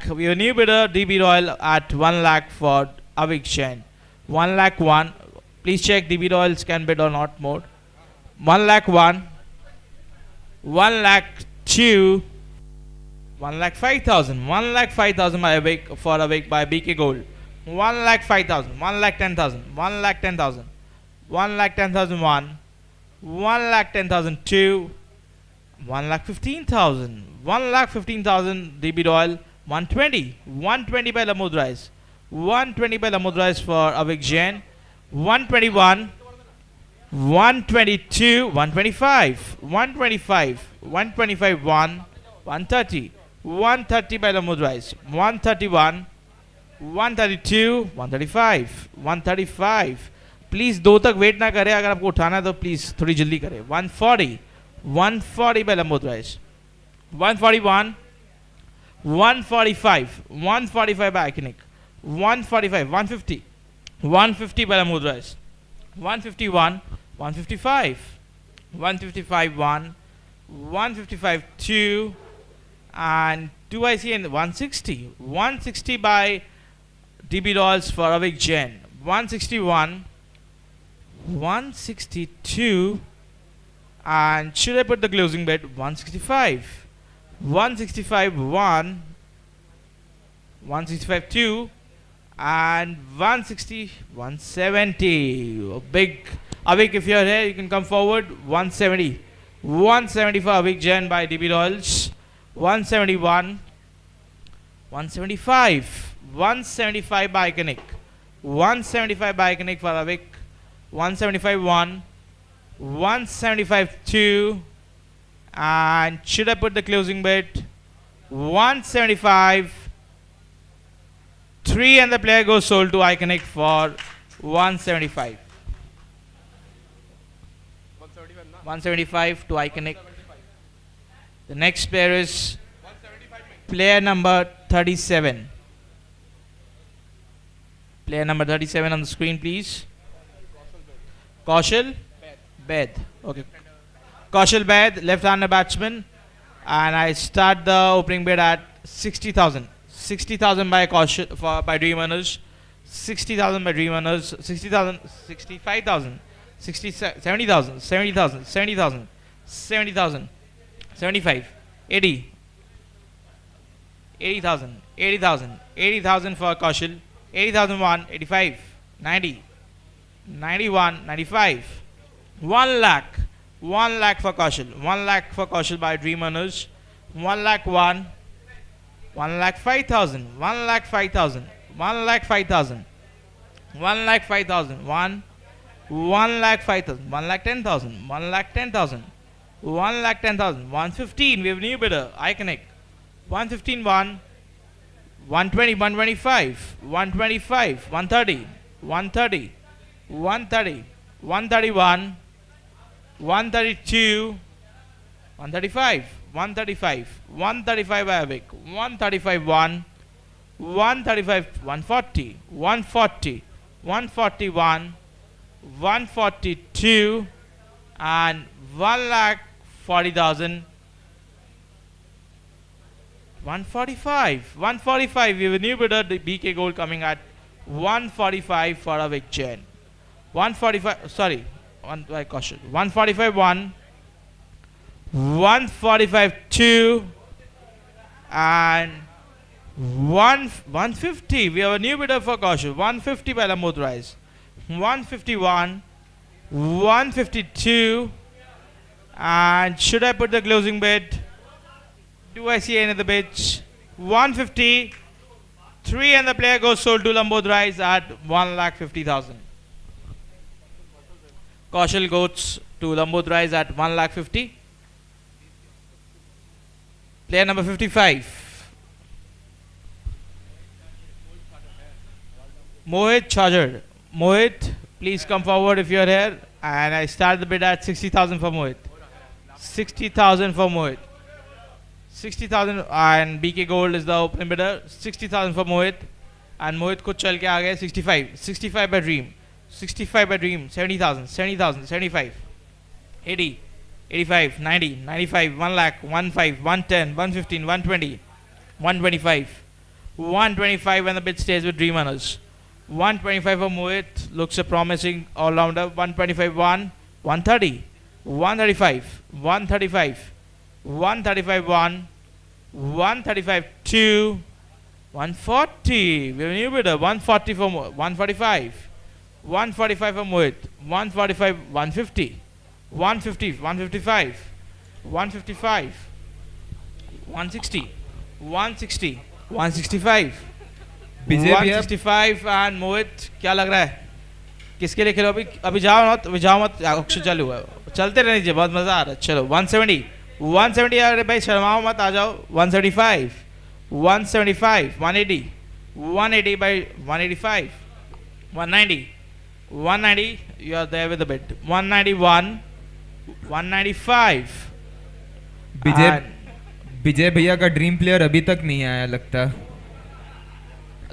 lakh. We have a new bidder, DB Royal, at 1 lakh for Avik Jain. 1 lakh 1. Please check DB Royals can bid or not mode. 1 lakh 1. 1 lakh 2. 1 lakh 5,000. 1 lakh 5,000 by Avik for Avik by BK Gold. 1 lakh 5,000. 1 lakh 10,000. 1 lakh 10,000. 1 lakh 10,001. 1 lakh 10,002. 1 lakh 15,000. 1 lakh 15,000 DB Royal. 120. 120 by Lamudrais. 120 by Lamudrais for Avik Jain. 121. 122. 125. 125. 125 1. 130. 130 by Lamudrais. 131. 132. 135. 135. Please दो तक wait ना करें, अगर आपको उठाना है तो please थोड़ी जल्दी करें. 140. 140 by Lamudrais. 141. 145. 145 by Iconic. 145. 150. 150 by Lamudrais. 151. 155. 155 1. 155 2. And 2 I see in 160. 160 by DB Royals for Avik Jain. 161. 162. And should I put the closing bet? 165. 165 1. 165 2. And 160. 170. Big Avik, if you're here, you can come forward. 170. 170 for Avik Jain by DB Royals. 171. 175. 175 by Iconic. 175 by Iconic for Avik. 175 1. 175 2. And should I put the closing bet? 175 3, and the player goes sold to Iconic for 175. 175 to Iconic. The next player is player number 37. Player number 37 on the screen, please. Kaushal Baid. Okay. Kaushal Baid, left-hander batsman. And I start the opening bid at 60,000. 60,000 by Kaushal by Dream Earners. 60,000 by Dream Earners. 60,000. 65,000. 70,000. 70,000. 70,000. 70,000. 75. 80. 80,000. 80,000. 80,000 for Kaushal. 80,001. 85. 90. 91. 95. 1 lakh. 1 lakh for Kaushal. 1 lakh for Kaushal by Dream Earners. 1 lakh 1. 1 lakh 5,000. 1 lakh 5,000. 1 lakh 5,000. 1 lakh 5,000. 1. 1 lakh 5,000. 1 lakh 10,000. 1 lakh 10,000. 1 lakh 10,000. 115. We have a new bidder. Iconic. 115 1. 120. 125. 125. 130. 130. 130. 131. 132. 135. 135. 135 by Avik. 135 1. 135. 140. 140. 141. 142. And 1 lakh 40,000. 145. 145. We have a new bidder, the BK Gold, coming at 145 for Avik Jain. 145. Sorry. I caution. 145 1. 145 2. And 150. We have a new bidder for Kaushal. 150 by Lamudrais. 151. 152. And should I put the closing bid? Do I see any of the bids? 150. 3, and the player goes sold to Lamudrais at 1,50,000. Kaushal goes to Lamudrais at 1,50,000. Player number 55. Mohit Chajar. Mohit, please come forward if you are here. And I start the bid at 60,000 for Mohit. 60,000 for Mohit. 60,000, and BK Gold is the opening bidder. 60,000 for Mohit. And Mohit खुद चल के आ गए 65. 65 by Dream. 65 by Dream. 70,000. 70,000. 75. 80. 85. 90. 95. 1 lakh. 15. 110. 115. 120. 125. 125 when the bid stays with Dream Runners. 125 for Mohit, looks a promising all-rounder. 125 1, 130, 135, 135, 135 1, 135 2, 140. We have a new bidder. 140 for 145, 145 for Mohit. 145 150, 150, 155, 155, 160, 160, 165. विजय भैया 165 and मोहित क्या लग रहा है किसके लिए खेलो अभी अभी जाओ मत अभी जाओ मत ऑक्शन चालू हुआ है चलते रहने दीजिए बहुत मजा आ रहा है चलो 170 170 अरे भाई शर्माओ मत आ जाओ 175 175 180 180 by 185 190 190 you are there with the bid 191 195 Vijay and विजय भैया का ड्रीम प्लेयर अभी तक नहीं आया लगता।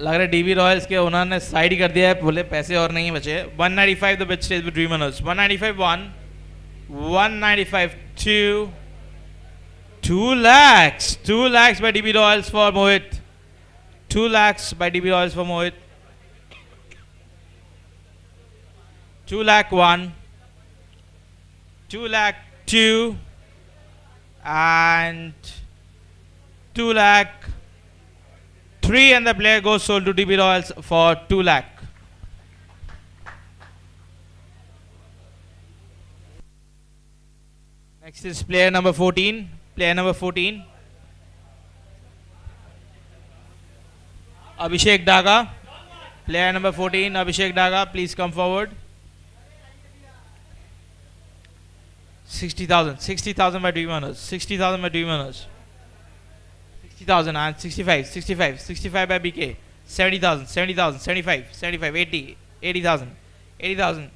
लग रहा है डीबी रॉयल्स के ओनर ने साइड कर दिया है बोले पैसे और नहीं बचे 195 the bid stage with dream runners 195 1 195 2 2 lakhs by DB Royals for Mohit 2 lakhs by DB Royals for Mohit 2 lakh 1 2 lakh 2 and 2 lakh 3 and the player goes sold to DB Royals for 2 lakh. Next is player number 14. Player number 14. Abhishek Daga. Player number 14, Abhishek Daga. Please come forward. 60,000. 60,000 by Dream Runners. 60,000 by Dream Runners. 60,000 and 65, 65, 65 by BK. 70,000, 70,000, 75, 75, 80, 80,000, 80,000.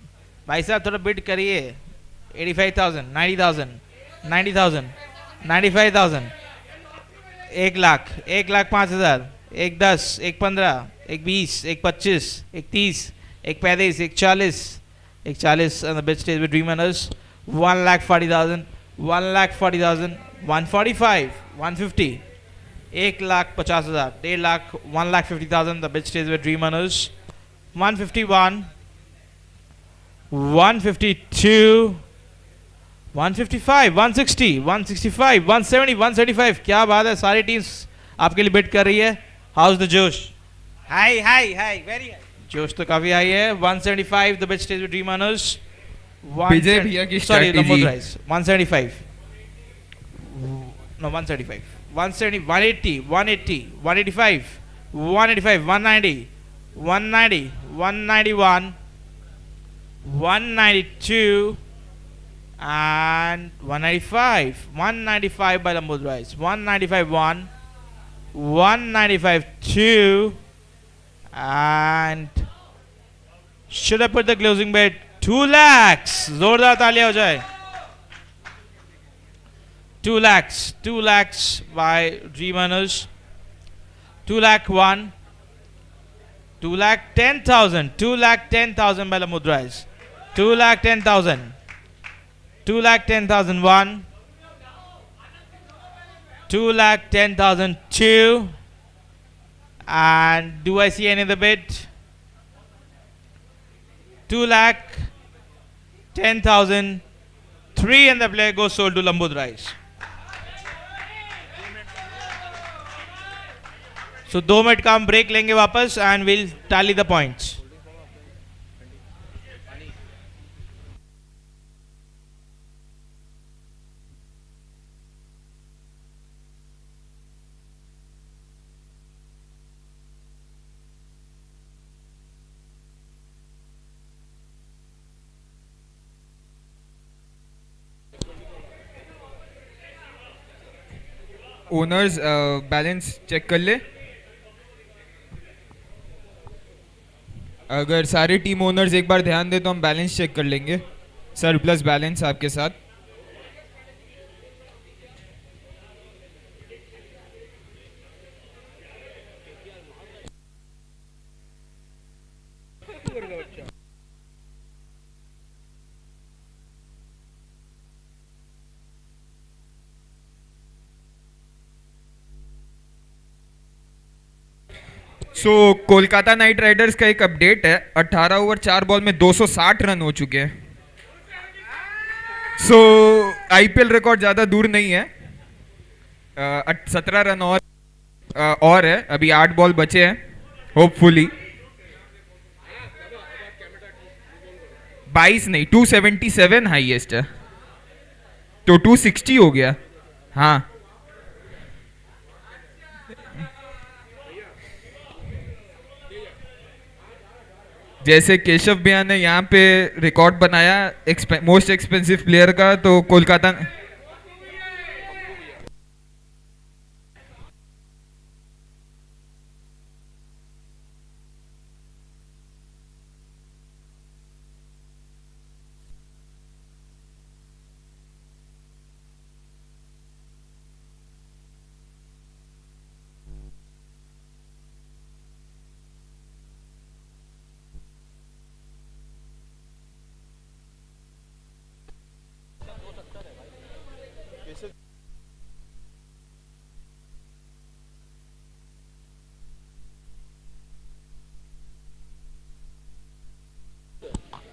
भाई साहब थोड़ा bid करिए 85,000, 90,000, 90,000, 95,000, 1 lakh, 1,05,000, 1 10, 1 15, 1 20, 1 25, 1 30, 1 35, 1 40, 1 40 on the bid stage with Dream Runners. 1,40,000, 1,40,000, 145, 150. 1,50,000, 1.5 lakh, 1,50,000. The bid stays with Dream Runners. 151, 152, 155, 160, 165, 170, 175. क्या बात है सारी teams आपके लिए बिड कर रही है. How's the जोश? High, very high. जोश तो काफी हाई है. 175. The bid stays with Dream Runners. विजय भैया की Sorry, the strategy. price. 175. No, 175. 170, 180, 180, 185, 185, 190, 190, 191, 192, and 195. 195 by the Mudrais. 195 1, 195 2, and should I put the closing bid? 2 lakhs. जोरदार तालियां हो जाए. 2 lakhs by Dream Runners. 2 lakh 1, 2 lakh 10,000, 2 lakh 10,000 by the Mudrais. 2 lakh 10,000, 2 lakh 10,000 1, 2 lakh 10,000 2, and do I see any of the bid? 2 lakh 10,000 3 and the player goes sold to Lambudrais. So 2 minute का हम break लेंगे वापस and will tally the points. Owners balance check कर ले. अगर सारे team owners एक बार ध्यान दे तो हम बैलेंस चेक कर लेंगे. सरप्लस बैलेंस आपके साथ. सो कोलकाता नाइट राइडर्स का एक अपडेट है, 18 ओवर 4 बॉल में 260 रन हो चुके हैं। सो आईपीएल रिकॉर्ड ज़्यादा दूर नहीं है, 17 रन और है, अभी 8 बॉल बचे हैं, होपफुली 22 नहीं 277 हाईएस्ट है, तो 260 हो गया। हाँ जैसे केशव भैया ने यहाँ पे रिकॉर्ड बनाया मोस्ट एक्सपेंसिव प्लेयर का, तो कोलकाता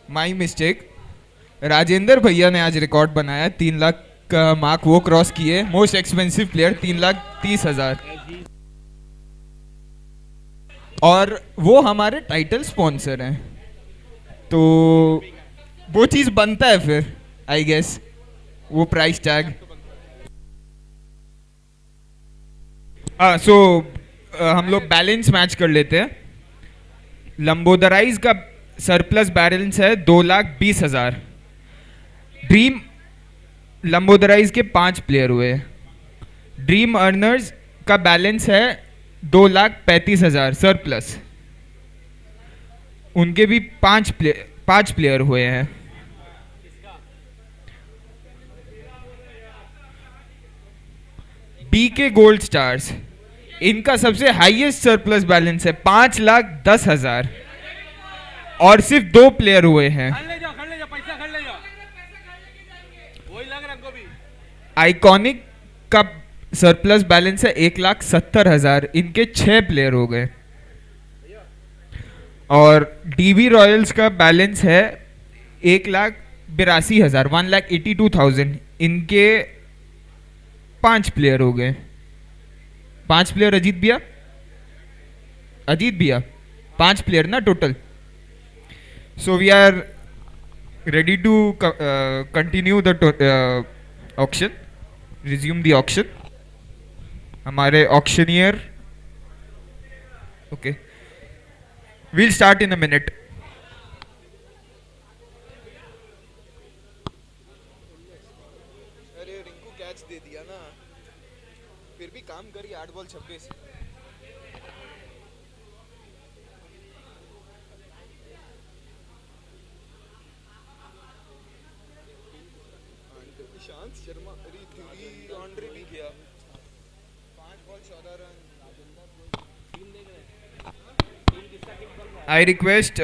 माई मिस्टेक, राजेंद्र भैया ने आज रिकॉर्ड बनाया, 3 लाख का मार्क वो क्रॉस किए, मोस्ट एक्सपेंसिव प्लेयर 3,30,000, और वो हमारे टाइटल स्पॉन्सर हैं, तो वो चीज़ बनता है फिर आई गेस, वो प्राइस टैग। सो हम लोग बैलेंस मैच कर लेते हैं। लंबोदराइज का सरप्लस बैलेंस है 2,20,000। ड्रीम लंबोदराइज के 5 प्लेयर हुए। ड्रीम अर्नर्स का बैलेंस है 2,35,000 सरप्लस, उनके भी 5 प्लेयर हुए हैं। बीके गोल्ड स्टार्स, इनका सबसे हाईएस्ट सरप्लस बैलेंस है 5,10,000 और सिर्फ 2 प्लेयर हुए हैं। आइकॉनिक का सरप्लस बैलेंस है 1,70,000, इनके 6 प्लेयर हो गए। और डीबी रॉयल्स का बैलेंस है 1,82,000 1,82,000, इनके 5 प्लेयर हो गए। 5 प्लेयर अजीत भैया 5 प्लेयर ना टोटल। So we are ready to continue the auction, resume the auction. हमारे auctioneer, okay, we'll start in a minute. अरे रिंकू कैच दे दिया ना, फिर भी काम करी, 8 बॉल 26। ईशांत शर्मा ऑनड्री भी किया, 5 बॉल 14 रन। आई रिक्वेस्ट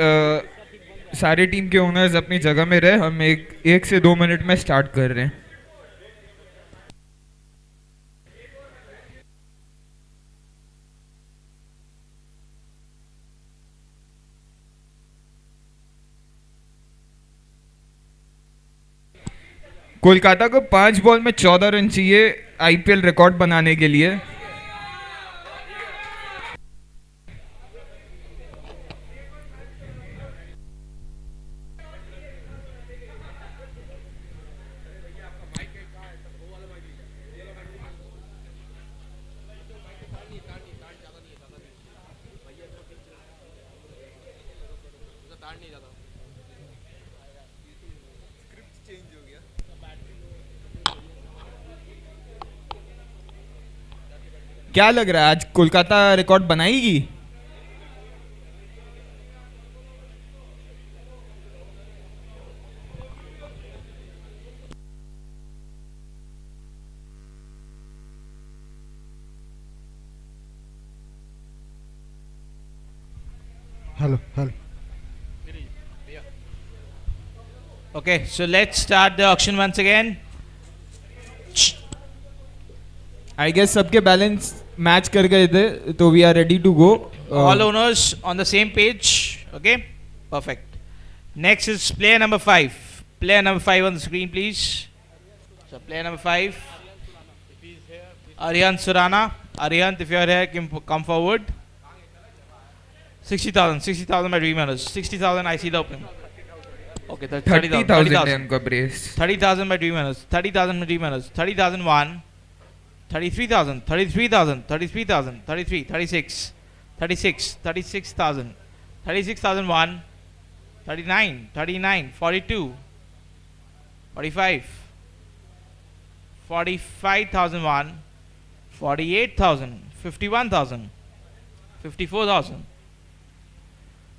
सारे टीम के ओनर्स अपनी जगह में रहे, हम एक से 2 मिनट में स्टार्ट कर रहे हैं। कोलकाता को 5 बॉल में 14 रन चाहिए आईपीएल रिकॉर्ड बनाने के लिए। क्या लग रहा है आज कोलकाता रिकॉर्ड बनाएगी? Hello. Okay, so let's start the auction once again. I guess सबके बैलेंस मैच कर गए थे, तो we are ready to go. All owners on the same page. Okay, perfect. Next is player number 5. Player number 5 on the screen, please. So player number 5, Arihant Surana. Arihant, if you are here, come forward. 60,000. 60,000 by Dream Owners. 60,000. I see the opening. Okay, 30,000 है उनका brace. 30,000 by Dream Owners. 30,000 by Dream Owners. 30,001. 33,000. 33,000. 33,000. 33. 36. 36. 36,000. 36,001. 39. 39. 42. 45. 45,001. 48,000. 51,000. 54,000.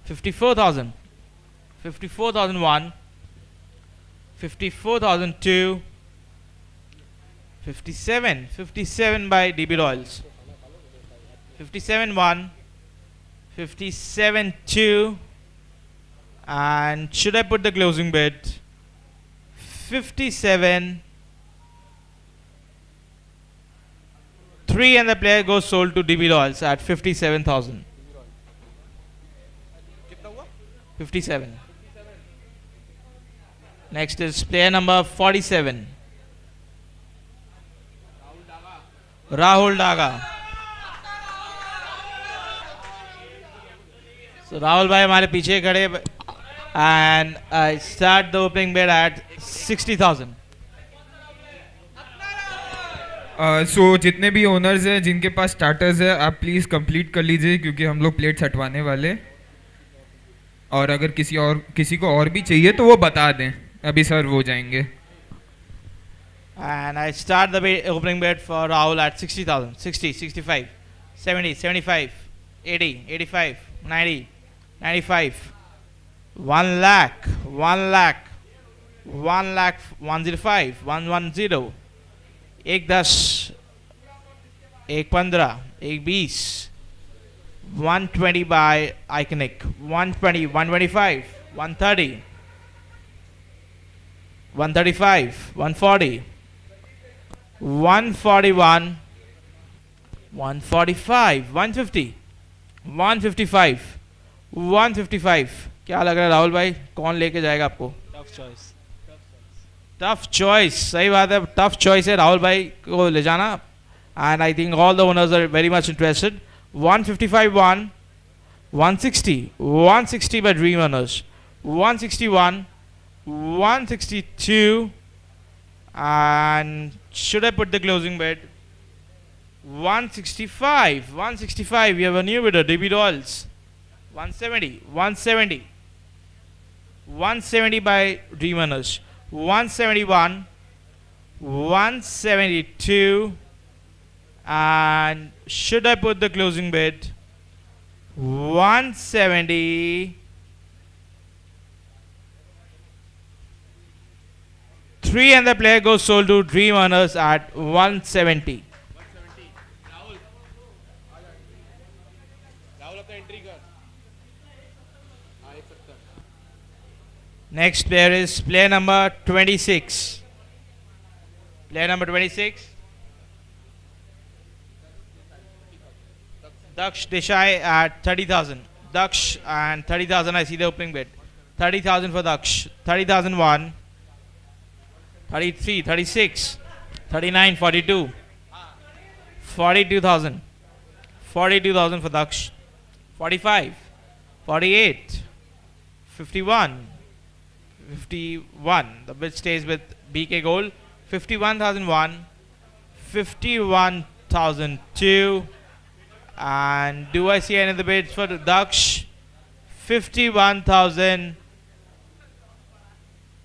54,000. 54,001. 54,002. 57. 57 by DB Royals. 57-1. 57-2. And should I put the closing bid? 57. 3 and the player goes sold to DB Royals at 57,000. 57. Next is player number 47. Rahul Daga. So Rahul bhai हमारे पीछे खड़े and I start the opening bid at 60,000. सो जितने भी owners हैं जिनके पास starters है आप please complete कर लीजिए क्योंकि हम लोग प्लेट्स हटवाने वाले और अगर किसी को और भी चाहिए तो वो बता दें अभी सर वो जाएंगे. And I start the opening bid for Rahul at 60,000. 60, 65, 70, 75, 80, 85, 90, 95, 1 lakh, 1 lakh, 1 lakh, 105, 110, 1 10, 1 15, 1 20, 120 by Iconic, 120, 125, 130, 135, 140, 141, 145, 150, 155, 155. क्या लग रहा है राहुल भाई कौन लेके जाएगा आपको? Tough choice. सही बात है, टफ चॉइस है राहुल भाई को ले जाना. And I think all the owners are very much interested. 155 1, 160, 160 by Dream Owners, 161, 162, and should I put the closing bid? 165, 165. We have a new bidder, DB Royals. 170, 170, 170 by Dream Owners, 171, 172, and should I put the closing bid? 170. 3 and the player goes sold to Dream Owners at 170. Next player is player number 26. Player number 26. Daksh Desai at 30,000. Daksh and 30,000. I see the opening bid. 30,000 for Daksh. 30,001. 33, 36, 39, 42. 42,000. 42,000 for Daksh. 45, 48, 51. 51. The bid stays with BK Gold. 51,001. 51,002. And do I see any of the bids for Daksh? 51,000.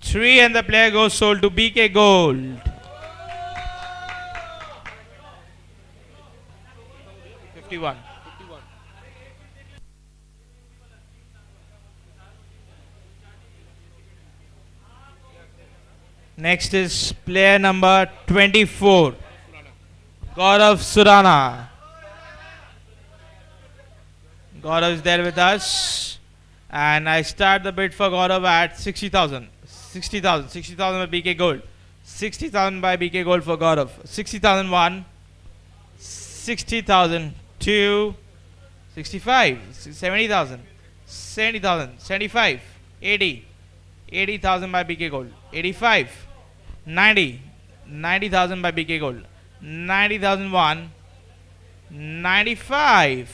3 and the player goes sold to BK Gold. 51. Next is player number 24. Gaurav Surana. Gaurav is there with us. And I start the bid for Gaurav at 60,000. 60,000. 60,000 by BK Gold. 60,000 by BK Gold for Gaurav. 60,001. 60,002. 65, 70,000, 70,000, 75, 80, 80,000 by BK Gold, 85, 90, 90,000 by BK Gold, 90,001, 95,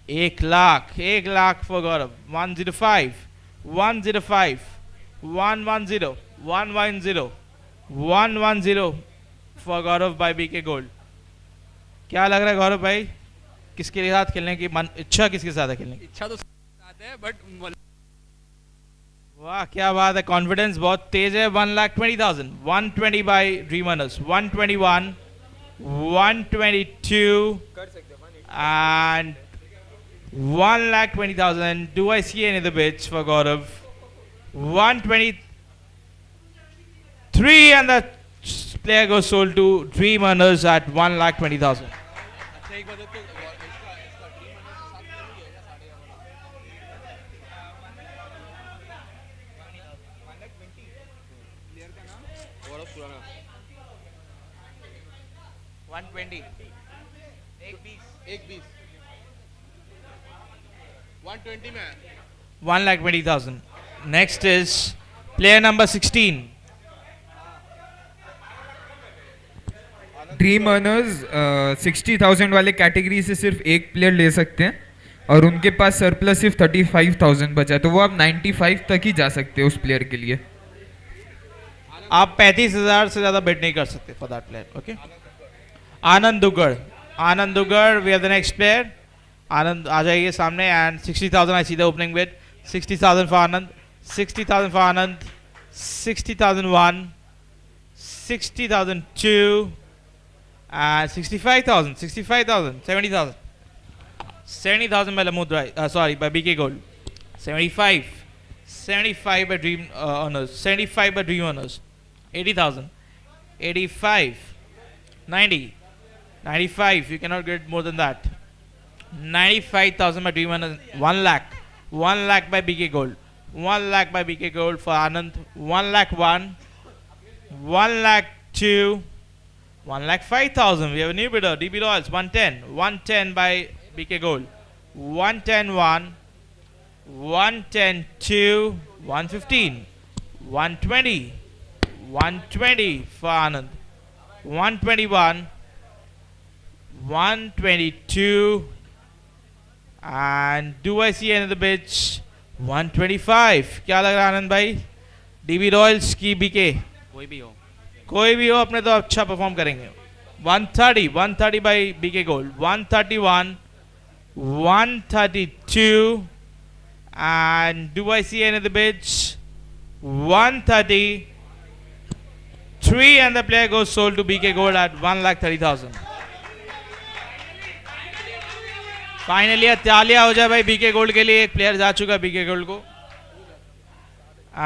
1 lakh for Gaurav, 105, 105, 110, 110, 110 for Gaurav by BK Gold. क्या लग रहा है गौरव भाई, किसके साथ खेलने की मन इच्छा किसके साथ है खेलने की? इच्छा तो साथ है बट वाह क्या बात है, कॉन्फिडेंस बहुत तेज है. 1,20,000, 120 bye dream runners, 121, 122 and 1,20,000. Do I see any other bids for Gaurav? 123 and the player goes sold to Dream Earners at 1,20,000. अच्छा एक बात तो इसका ड्रीम रनर के साथ नहीं है या साढ़े प्लेयर का नाम गौरव खुराना 120. एक बीस 120 में 1,20,000. Next is player number 16. Dream earners 60,000 वाले कैटेगरी से सिर्फ एक प्लेयर ले सकते हैं और उनके पास सरप्लस सिर्फ 35,000 बचा है, तो वो आप 95 तक ही जा सकते हैं उस प्लेयर के लिए. आप 35,000 से ज्यादा बेट नहीं कर सकते for that player. Okay, Anand Duggad. Anand Duggad, we are the next player. Anand आ जाइए सामने. And 60,000 I see the opening bid. 60,000 for Anand, 60,000 for Anand, 60,001, 60,002 and 65,000, 70,000, 70,000 by Lamudrai, sorry, by BK Gold. 75, 75 by Dream Owners, 75 by Dream Owners. 80,000, 85, 90, 95, you cannot get more than that. 95,000 by Dream Owners. 1 lakh, 1 lakh by BK Gold, 1 lakh by BK Gold for Anand. 1 lakh 1, 1 lakh 2, 1,05,000. We have a new bidder, DB Royals. 110, 110 by BK Gold, 110 1, 110 2, 115, 120, 120 for Anand, 121, 122, and do I see another bids? 125. क्या लग रहा है आनंद भाई? DB Royals की BK कोई भी हो अपने तो अच्छा परफॉर्म करेंगे. 130, 130 by BK Gold, 131, 132, and do I see any of the bids? 133, and the player goes sold to BK Gold at 1,30,000. Finally तालियां हो जाए भाई BK Gold के लिए. एक प्लेयर जा चुका BK Gold को.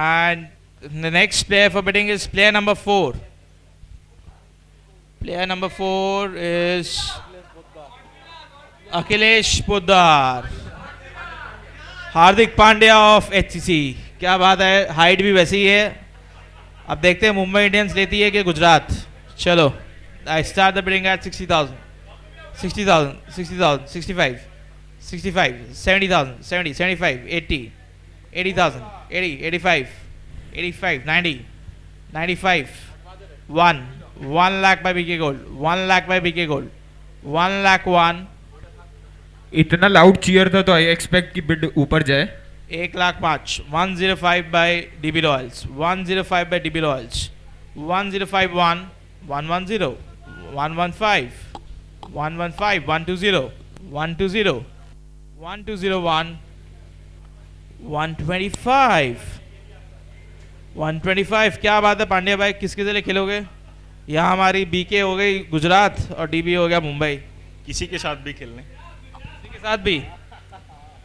And the next player for bidding is player number 4. Player number 4 is Akhilesh Poddar. Hardik Pandya of HCC. क्या बात है, हाइट भी वैसी ही है. अब देखते हैं मुंबई इंडियंस लेती है कि गुजरात. चलो, I start the bidding at 60,000, 60,000, 60,000, 65, 65, 70,000, 70, 75, 80, 80,000, 80, 85, 85, 90, 95, 1 lakh by BK Gold, 1 lakh by BK Gold, 1 lakh 1, इतना लाउड चीयर था तो आई एक्सपेक्ट कि बिड ऊपर जाए. 1 lakh 5, 105 by DB Royals, 105 by DB Royals, 105 1, 110, 115, 115, 120, 120, 1201, 125, 125. क्या बात है पांड्या भाई, किसके लिए खेलोगे? यहाँ हमारी BK हो गई गुजरात और DB हो गया मुंबई. किसी के साथ भी खेलने. किसी के साथ भी.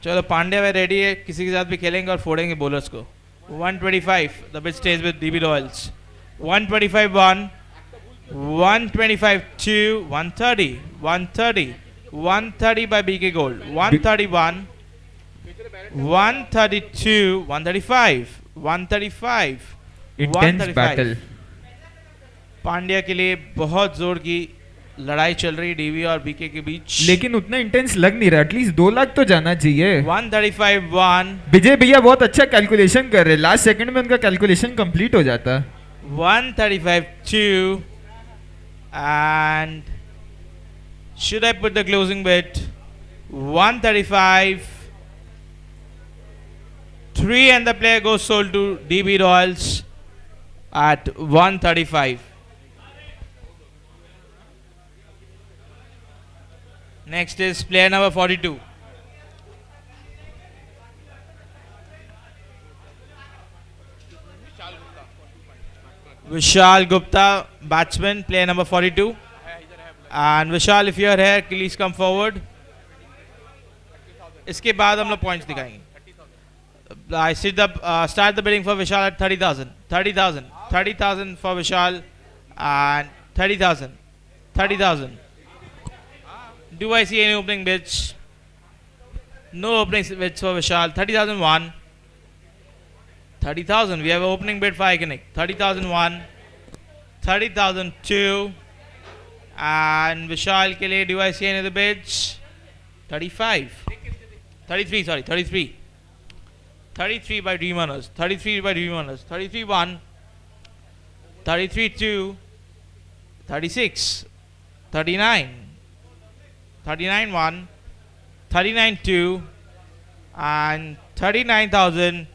चलो पांड्या भाई रेडी है, किसी के साथ भी खेलेंगे और फोड़ेंगे बॉलर्स को. 125, the bid stage with DB Royals. 125 1, 125 2, 130, 130, 130 by BK Gold, 131, 132, 135, 135, intense 135. Battle. Pandya के लिए बहुत जोर की लड़ाई चल रही डीवी और बीके के बीच. लेकिन उतना इंटेंस लग नहीं रहा. एटलीस्ट 2 लाख तो जाना चाहिए. 135-1. विजय भैया बहुत अच्छा कैलकुलेशन कर रहे हैं. लास्ट सेकंड में उनका कैलकुलेशन कंप्लीट हो जाता. 135-2. And should I put the closing bid? 135-3, and the player goes sold to DB Royals at 135. Next is player number 42. Vishal Gupta, batsman, player number 42. And Vishal, if you are here, please come forward. इसके बाद हम लोग points दिखाएंगे. I start the bidding for Vishal at 30,000. 30,000 for Vishal, and 30,000. 30,000. Do I see any opening bids? No opening bids for Vishal. 30,001. 30,000. We have an opening bid for Iconic. 30,001. 30,002. And Vishal ke liye, do I see any other bids? 35. 33, sorry. 33. 33 by Dream Owners. 33 by Dream Owners. 33-1. 33-2. 36. 39. 39-1. 39-2. And 39,000.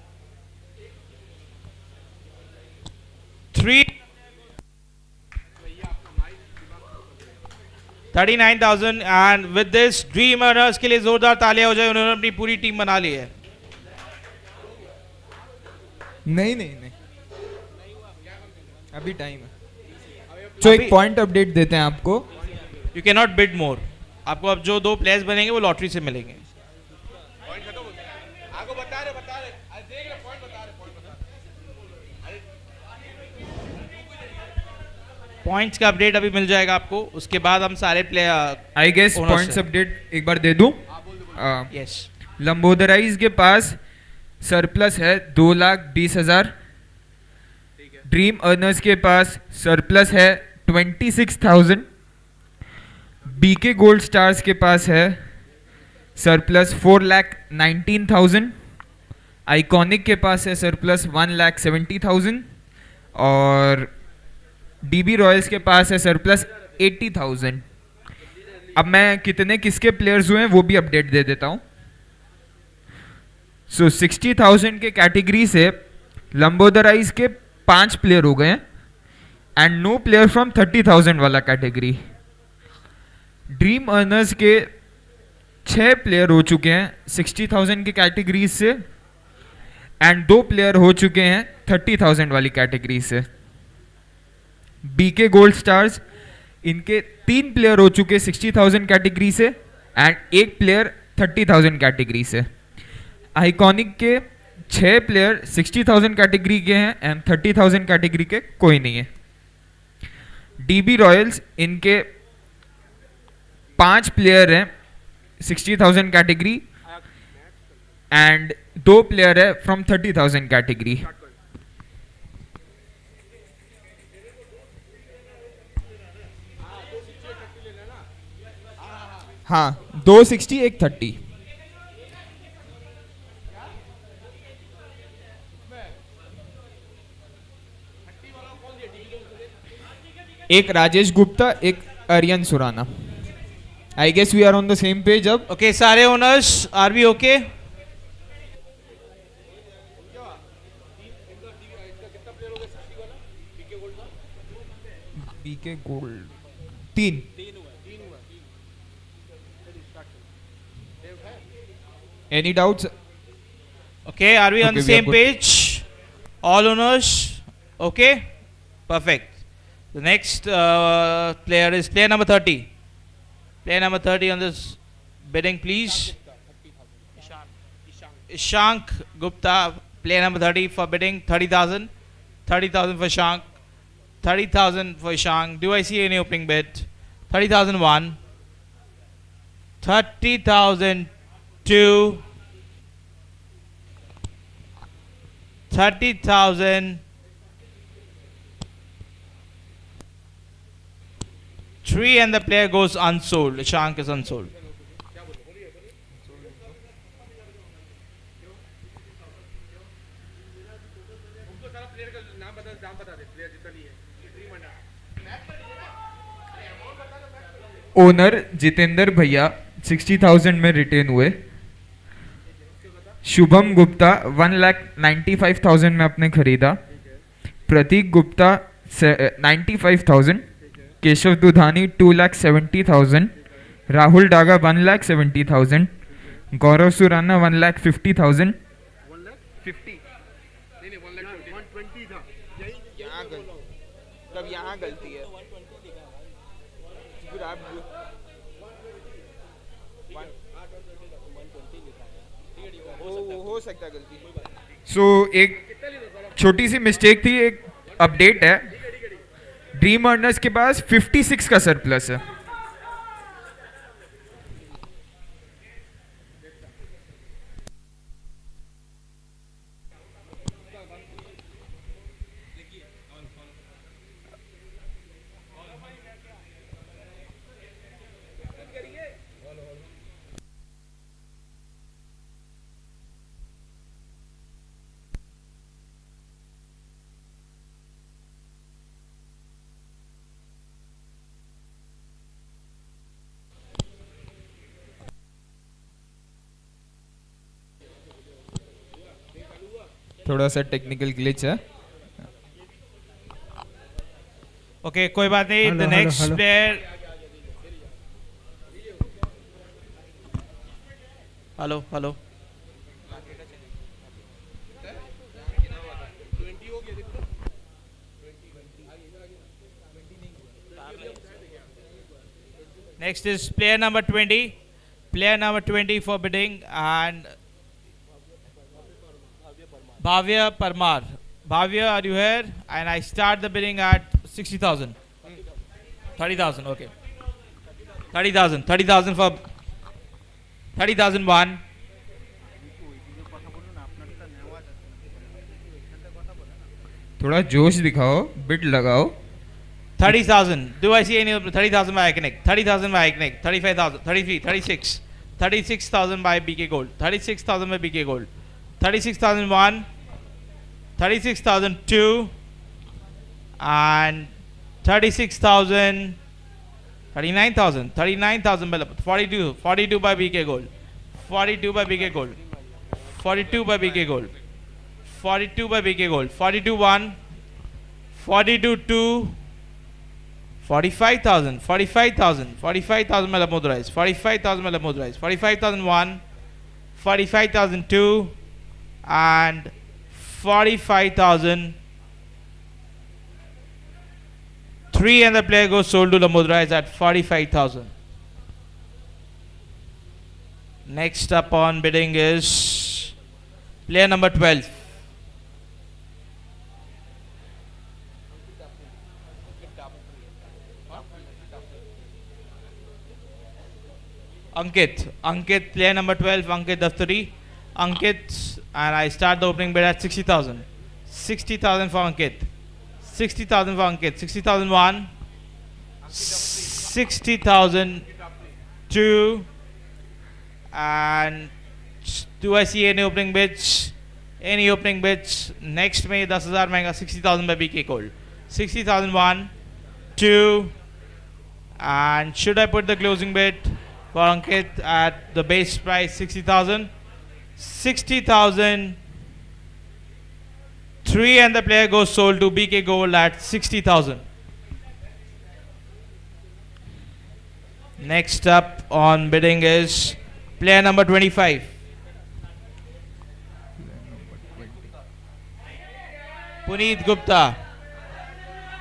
39,000. And with this, Dream Owners के लिए जोरदार तालियां हो जाए. उन्होंने अपनी पूरी team बना ली है. नहीं अभी टाइम है. तो एक पॉइंट अपडेट देते हैं आपको. You cannot bid more. आपको अब जो 2 प्लेयर्स बनेंगे वो लॉटरी से मिलेंगे. पॉइंट खत्म हो गया. आपको बता रहे अरे देख रहे पॉइंट बता रहे. पॉइंट्स का अपडेट अभी मिल जाएगा आपको. उसके बाद हम सारे player. I guess points update एक बार दे दूं. यस. लंबोदराइज के पास सरप्लस है 2,20,000. ड्रीम अर्नर्स के पास सरप्लस है 26,000. बीके गोल्ड स्टार्स के पास है सरप्लस 4,19,000. आइकॉनिक के पास है सरप्लस 1,70,000. और डीबी रॉयल्स के पास है सरप्लस 80,000. अब मैं कितने किसके प्लेयर्स हुए हैं वो भी अपडेट दे देता हूं. सो 60,000 के कैटेगरी से लंबोदराइज के 5 प्लेयर हो गए हैं. एंड नो प्लेयर फ्रॉम 30,000 वाला कैटेगरी. ड्रीम अर्नर्स के 6 प्लेयर हो चुके हैं 60,000 के कैटेगरी से. एंड 2 प्लेयर हो चुके हैं 30,000 वाली कैटेगरी से. बीके गोल्ड स्टार्स, इनके 3 प्लेयर हो चुके 60,000 कैटेगरी से. एंड 1 प्लेयर 30,000 कैटेगरी से. आइकॉनिक के 6 प्लेयर 60,000 कैटेगरी के हैं एंड 30,000 कैटेगरी के कोई नहीं है. डीबी रॉयल्स, इनके 5 प्लेयर हैं 60,000 कैटेगरी एंड 2 प्लेयर है फ्रॉम 30,000 कैटेगरी. हाँ, 260 एक 30. एक राजेश गुप्ता, एक Aryan Surana. I guess we are on the same page. अब ओके, सारे owners are we okay? BK gold 3. Any doubts? Okay, are we on Okay, the we are same good. page? All owners? Okay, perfect. The next player is player number 30. Player number 30 on this bidding, please. Ishank Gupta, player number 30 for bidding 30,000. 30,000 for Ishank. 30,000 for Ishank. Do I see any opening bid? 30,001. 30,002. 30,000. 3 and the player goes unsold. Ishank is unsold. Owner Jitendra भैया 60,000 में retain हुए. शुभम गुप्ता 1,95,000 में आपने खरीदा. प्रतीक गुप्ता 95,000. केशव दुधानी 2,70,000. राहुल डागा 1,70,000. गौरव सुराना 1,50,000. तब यहाँ गलती है. फिर आप हो सकता है गलती. सो एक छोटी सी मिस्टेक थी. एक अपडेट है. ड्रीम अर्नर्स के पास 56 का सरप्लस है. थोड़ा सा टेक्निकल ग्लिच है. Okay, कोई बात नहीं. The next player. Hello, hello. Next is player number 20. Player number 20 for bidding, and Bhavya Parmar. Bhavya, are you here? And I start the bidding at 60,000. 30,000, okay. 30,000. 30,000 for 30,001. थोड़ा जोश दिखाओ. Bid लगाओ. 30,000. Do I see any 30,000 by Iconic? 30,000 by Iconic. 35,000. 33. 36. 36,000 by BK Gold. 36,000 by BK Gold. 36,001. 36,002. And 36,000. 39,000. 39,000 by 42. 42 by BK Gold. 42 by BK Gold. 42 by BK Gold. 42 by BK Gold. 42 1. 42 2. 45,000. 45,000. 45,000 by Lamudrais. 45,000 by Lamudrais. 45,001. 45,002. And 45,000. 3 and the player goes sold to Lamudrais at 45,000. Next up on bidding is player number 12. Ankit, player number 12, Ankit Daftari. Ankit, and I start the opening bid at 60,000. 60,000 for Ankit. 60,000 for Ankit. 60,001. 60,002. And do I see any opening bids? Any opening bids? Next में 10,000 महंगा 60,000 by BK Gold. 60,001. 2. And should I put the closing bid for Ankit at the base price 60,000? 60,000. 3 and the player goes sold to BK Gold at 60,000. Next up on bidding is player number 25. Puneet Gupta.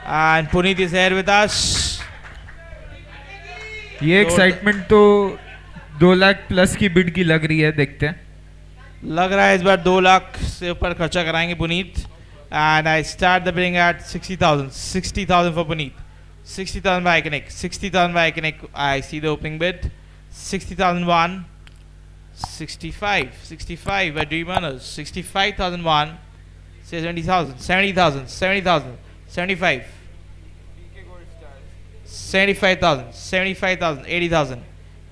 And Puneet is here with us. ये excitement तो 2 lakh plus की bid की लग रही है. देखते हैं. लग रहा है इस बार 2 लाख से ऊपर खर्चा कराएंगे Puneet. And I start the bidding at 60,000. 60,000 for Puneet. 60,000 by Iconic. 60,000 by Iconic. I see the opening bid. 60,001. 65. 65 by Dream Earners. 65,001. 70,000. 70,000. 70,000. 75. 75,000, 75,000, 80,000,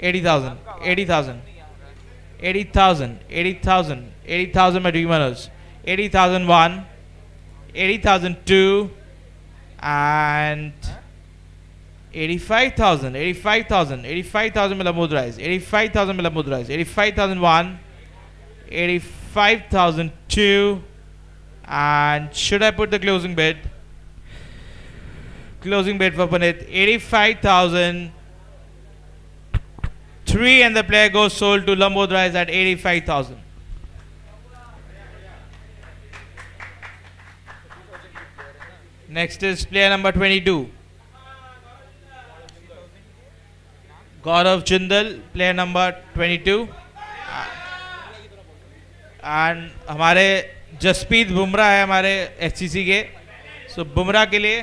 80,000, 80,000, 80,000, 80,000, 80,000 my dream runners. 80,001, 80,002, and 85,000, 85,000, 85,000 mila mudrais, 85,000 mila mudrais, 85,001, 85,002, and should I put the closing bid? Closing bid for Punit, 85,003, and the player goes sold to Lambodrais at 85,000. Next is player number 22. Gaurav Jindal, player number 22. And हमारे जसप्रीत बुमराह है हमारे HCC के. सो बुमराह के लिए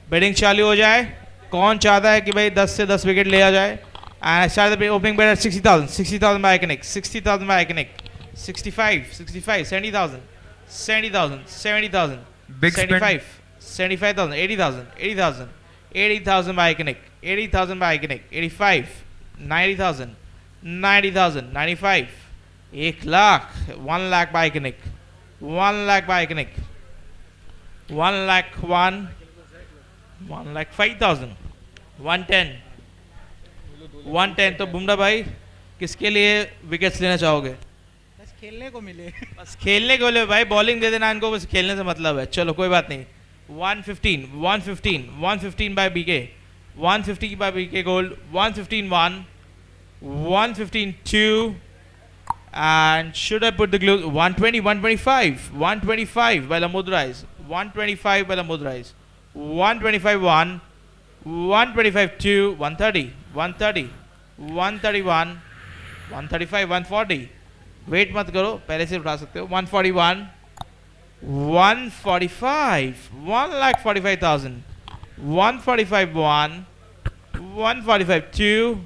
batting चालू हो जाए. कौन चाहता है कि भाई 10 से 10 विकेट लिया जाए? And I started the opening bid at 60,000. 60,000 by Iconic. 60,000 by Iconic. 65, 65, 70,000, 70,000, 70,000, Big spend. 75, 75,000, 80,000, 80,000, 80,000 by Iconic. 80,000 by Iconic. 85, 90,000, 90,000, 95, 1 lakh, 1 lakh by Iconic. 1 lakh by Iconic. 1 lakh 1, 1 lakh 5,000, 110, 110. तो बुमराह भाई किसके लिए विकेट्स लेना चाहोगे? बस खेलने को मिले. बस खेलने को ले भाई, बॉलिंग दे देना इनको, बस खेलने से मतलब है. चलो कोई बात नहीं. 115, 115, 115 by BK, 150 by BK Gold, 115 1, 115 2, and should I put the glue? 120, 125, 125 by Lamudrais, 125 by Lamudrais, 125 1, 125 2, 130, 130, 131, 135, 140. Wait मत करो, पहले से उठा सकते हो. 141, 145, 1,45,000, 145 1, 145 2,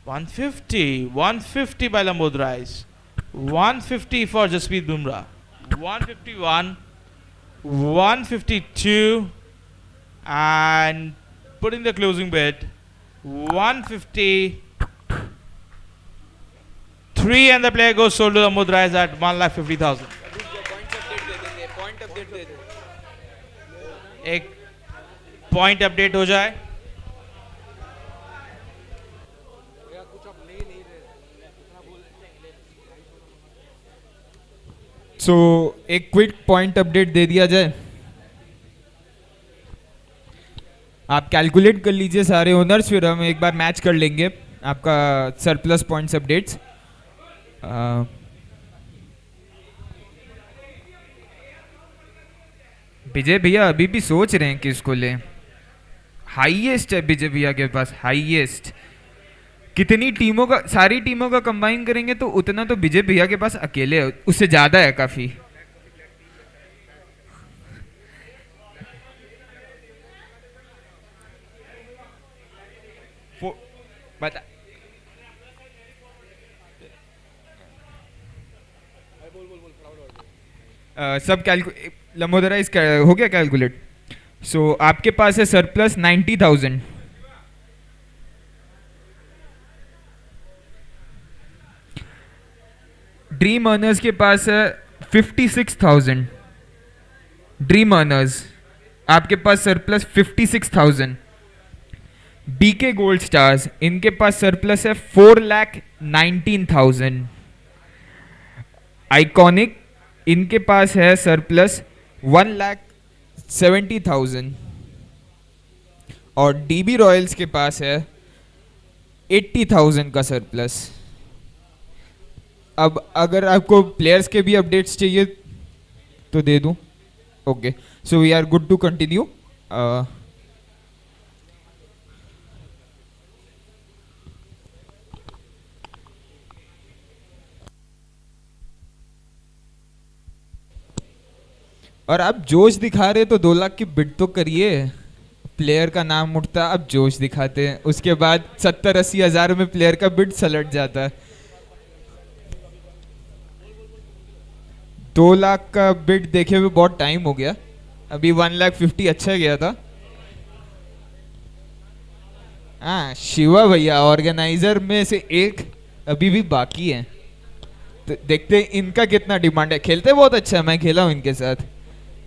150, 150 by Lamudrais, 150 for Jasprit Bumrah, 151, 152, and putting the closing bid 153, and the player goes sold to Lamudrais at 1,50,000. Point update दे दो. एक पॉइंट अपडेट हो जाए. सो एक क्विक पॉइंट अपडेट दे दिया जाए. आप कैलकुलेट कर लीजिए सारे ओनर्स, फिर हम एक बार मैच कर लेंगे आपका सरप्लस पॉइंट्स अपडेट्स. विजय भैया अभी भी सोच रहे हैं किसको लें. हाईएस्ट है विजय भैया के पास, हाईएस्ट. कितनी टीमों का, सारी टीमों का कंबाइन करेंगे तो उतना तो विजय भैया के पास अकेले है, उससे ज्यादा है काफी. बता सब लम्बोदराइज हो गया कैलकुलेट. सो आपके पास है सरप्लस 90,000. ड्रीम अर्नर्स के पास है 56,000. ड्रीम अर्नर्स आपके पास सरप्लस 56,000. बीके गोल्ड स्टार्स इनके पास सरप्लस है 4,19,000. आइकॉनिक इनके पास है सरप्लस 1,70,000. और डीबी रॉयल्स के पास है 80,000 का सरप्लस. अब अगर आपको प्लेयर्स के भी अपडेट्स चाहिए तो दे दूं. Okay, so we are good to continue. और आप जोश दिखा रहे तो 2 लाख की बिड तो करिए. प्लेयर का नाम उठता, अब जोश दिखाते हैं, उसके बाद 70-80 हज़ार में प्लेयर का बिड सलट जाता है. 2 लाख का बिड देखे हुए बहुत टाइम हो गया. अभी 1,50,000 अच्छा गया था. हाँ शिवा भैया ऑर्गेनाइजर में से एक अभी भी बाकी है, तो देखते हैं इनका कितना डिमांड है। खेलते बहुत अच्छा है, मैं खेला हूँ इनके साथ,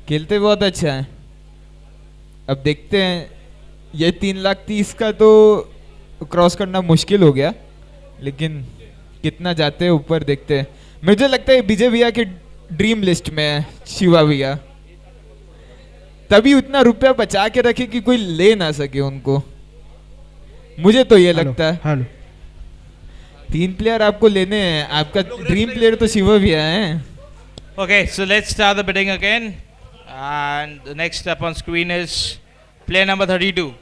खेलते बहुत अच्छा है। अब देखते हैं, ये 3,30,000 का तो क्रॉस करना मुश्किल हो गया, लेकिन कितना जाते हैं ऊपर देखते हैं। मुझे लगता है विजय भैया के ड्रीम लिस्ट में है शिवा भैया, तभी उतना रुपया बचा के रखे कि कोई ले ना सके उनको, मुझे तो ये लगता है। हेलो 3 प्लेयर आपको लेने हैं, आपका ड्रीम प्लेयर तो शिवा भैया है। Okay, so let's start the bidding again. And the next up on screen is player number 32.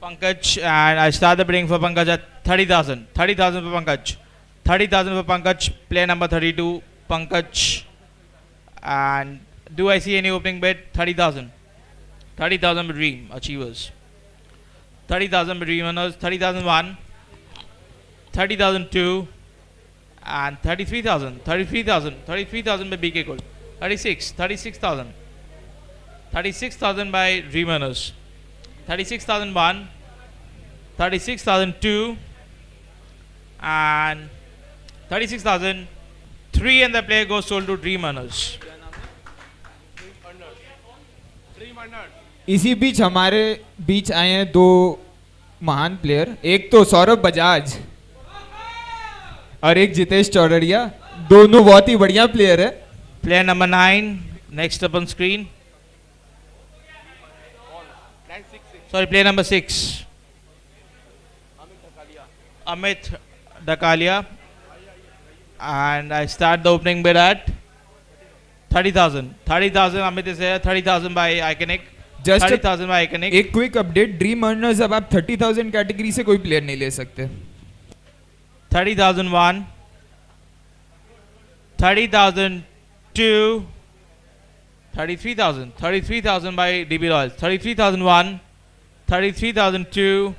Pankaj, and I start the bidding for Pankaj at 30,000. 30,000 for Pankaj. 30,000 for Pankaj, player number 32, Pankaj. And do I see any opening bid? 30,000. 30,000 Dream Achievers. 30,000 Dream Owners. 30,001. 30,002. And 33,000. 33,000. 33,000 by BK Gold. 36. 36,000. 36,000 by Dream Owners. 36,001. 36,002. And 36,003, and the player goes sold to Dream Earners. इसी बीच हमारे बीच आए हैं 2 महान player, एक तो सौरभ बजाज और एक जितेश चौरड़िया, दोनों बहुत ही बढ़िया प्लेयर है। Player number 9, next up on screen. Sorry, player number 6. Amit Dakalia. And I start the opening bid at 30,000. 30,000, Amit is here. 30,000 by Iconic. Just 30,000 by Iconic. एक क्विक अपडेट, ड्रीम अर्नर्स अब आप 30,000 category से कोई player नहीं ले सकते। 30,001. 30,002. 33,000. 33,000 by DB Royals. 33,001. 33,002.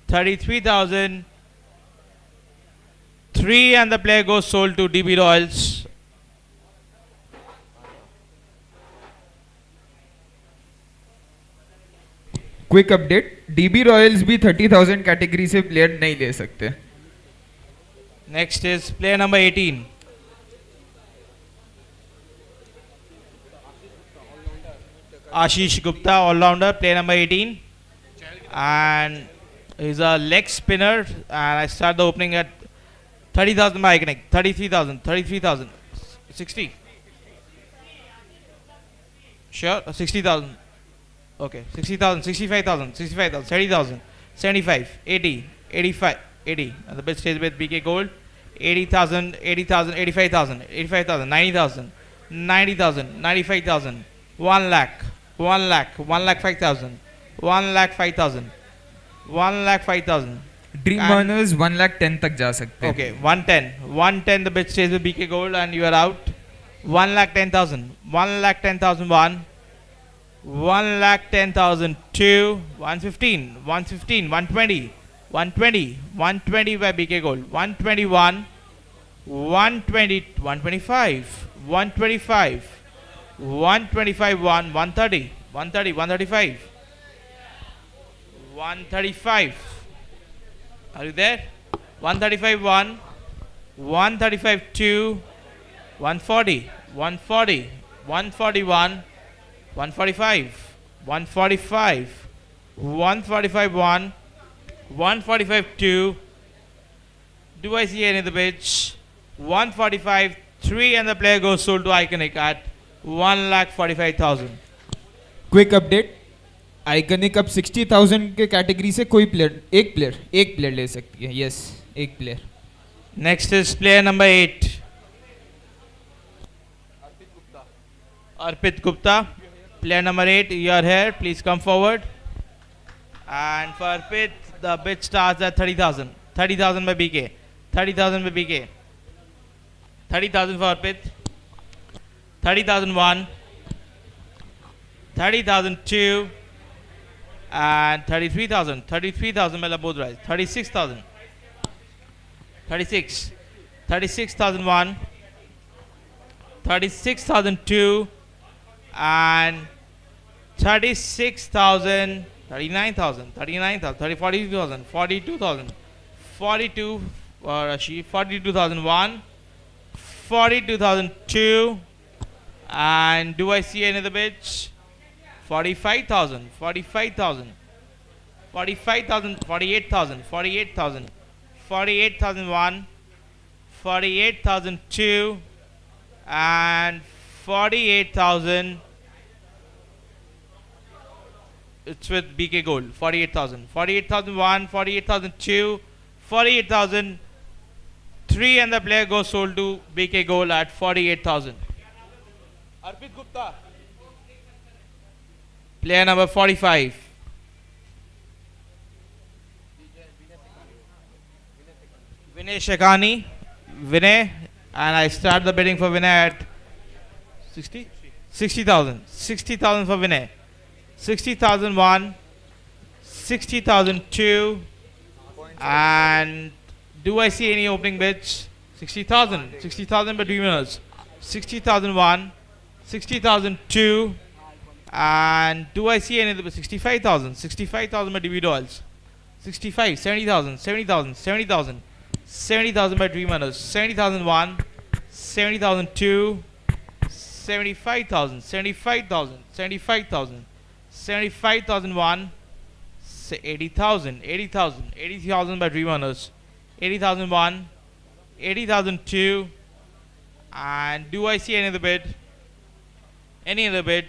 33,003, and the player goes sold to DB Royals. Quick update, dB Royals भी 30,000 category से प्लेयर नहीं ले सकते। Next is player number 18. Ashish Gupta, all-rounder, player number 18. And he's a leg spinner. And I start the opening at 30,000 by Iconic. 33,000. 33,000. 60. Sure? 60,000. Okay. 60,000. 65,000. 65,000. 70,000. 75. 80. 85. 80. And the bid stays with BK Gold. 80,000. 80,000. 85,000. 85,000. 90,000. 90,000. 95,000. 1 lakh. 1 lakh. 1 lakh 5,000. 1 lakh 5,000. 1 lakh 5,000. Dream And- earners 1,10,000 तक जा सकते हैं। Okay, 110. 110, the bid stays with BK Gold, and you are out. 1 lakh 10,000. 1 lakh 10,001. 1 lakh 10,002. 115. 115. 120. 120. 120 by BK Gold. 121. 120. 125. 125. 125. 130. 130. 135. 135. Are you there? 135 1, 135 2, 140, 140, 141, 145, 145, 145 1, 145 2. Do I see any of the bids? 145 3, and the player goes sold to Iconic at 1,45,000. Quick update, iconic अब 60,000 के category से कोई player एक player ले सकती है। Yes, एक player. Next is player number 8. Arpit Gupta. Player number 8, you are here. Please come forward. And for Arpit, the bid starts at 30,000. 30,000 by BK. 30,000 by BK. 30,000 for Arpit. 30,001. 30,002. And 33,000. 33,000 by Labodh Rise. 36,000. 36. 36,001. 36,002. And 36,000, 39,000, 39,000, 30, 42,000, 42,000, 42 for Rashid, 42,001, 42,002, and do I see any other bids? 45,000, 45,000, 45,000, 48,000, 48,000, 48,001, 48,002, and 48,000. It's with BK Gold. 48,000, 48,001, 48,002, 48,000. 3 and the player goes sold to BK Gold at 48,000. Arpit Gupta. Player number 45. Vinay Shekhani. Vinay. And I start the bidding for Vinay at 60? 60,000. 60,000 for Vinay. 60,001. 60,002. And do I see any opening bids? 60,000. 60,000 between winners. 60,001. 60,002. And do I see any of the 65,000? 65,000 by DB Dolls. 65, 70,000, 70,000, 70,000. 70,000 by Dream Runners. 70,001. 70,002. 75,000, 75,000, 75,000. 75,001. 80,000, 80,000, 80,000 by Dream Runners. 80,001. 80,002. And do I see any other bid? Any other bid?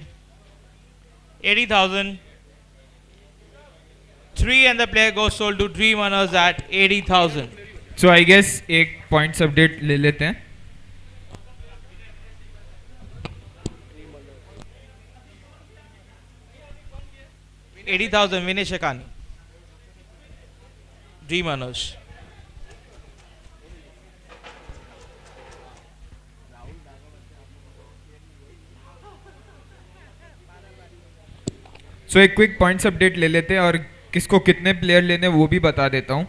80,000. 3 and the player goes sold to Dream Runners at 80,000. So I guess एक points update ले लेते हैं. $80,000 Vinay Shekhani. Dream Runners. So एक quick points update ले लेते हैं और किसको कितने प्लेयर लेने वो भी बता देता हूँ.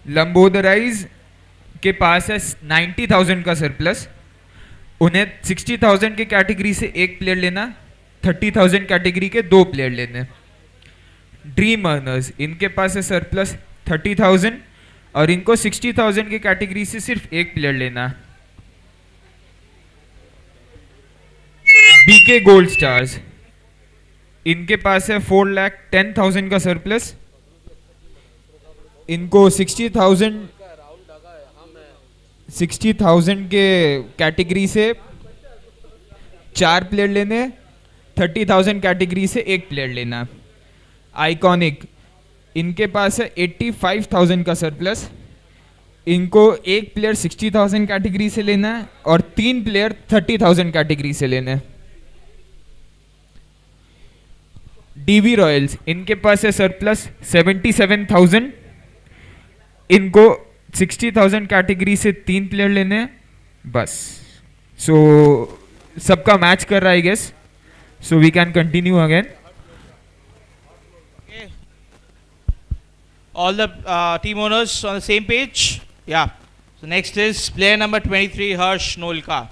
लंबोदराइज के पास है 90,000 का सरप्लस. उन्हें 60,000 के कैटेगरी से एक प्लेयर लेना, 30,000 कैटेगरी के 2 प्लेयर लेने. ड्रीम अर्नर्स इनके पास है सरप्लस 30,000 और इनको 60,000 के कैटेगरी से सिर्फ एक प्लेयर लेना. बीके गोल्ड स्टार्स इनके पास है 4,10,000 का सरप्लस. इनको 60,000 के कैटेगरी से 4 प्लेयर लेने, 30,000 कैटेगरी से एक प्लेयर लेना. आइकॉनिक इनके पास है 85,000 का सरप्लस. इनको एक प्लेयर 60,000 कैटेगरी से लेना है और 3 प्लेयर 30,000 कैटेगरी से लेना है. डीवी रॉयल्स इनके पास है सरप्लस 77,000. इनको 60,000 कैटेगरी से 3 प्लेयर लेने हैं बस. सो सबका मैच कर रहा है I guess. So we can continue again. All the team owners on the same page? Yeah. So next is player number 23, Harsh Nolka.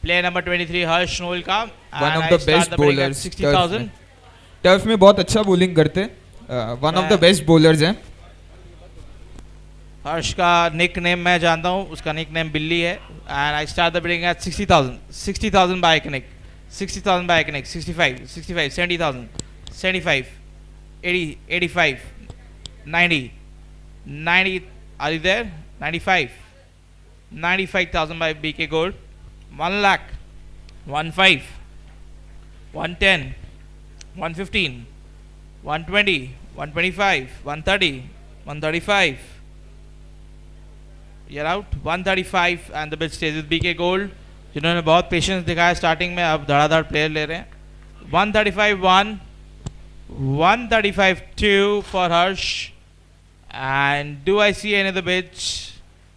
Player number 23, Harsh Nolka. One of the best bowlers. 60,000. Turf में बहुत अच्छा bowling करते. One of the best bowlers हैं. हर्ष का nick name मैं जानता हूँ, उसका निक नेम बिल्ली है. And I start the bidding at 60,000. 60,000 by connect. 60,000 by connect. 65, 65, 70,000, 75, 80, 85, 90, 90. Are you there? 95, 95,000 by BK Gold. 1 lakh, 15, 110, 115, 120, 125, 130, 135. You're out. 135 and the bid stays with BK Gold. जिन्होंने बहुत पेशेंस दिखाया starting में, अब धड़ाधड़ प्लेयर ले रहे हैं. 135 1, 135 2 for Harsh. And do I see any of the bids?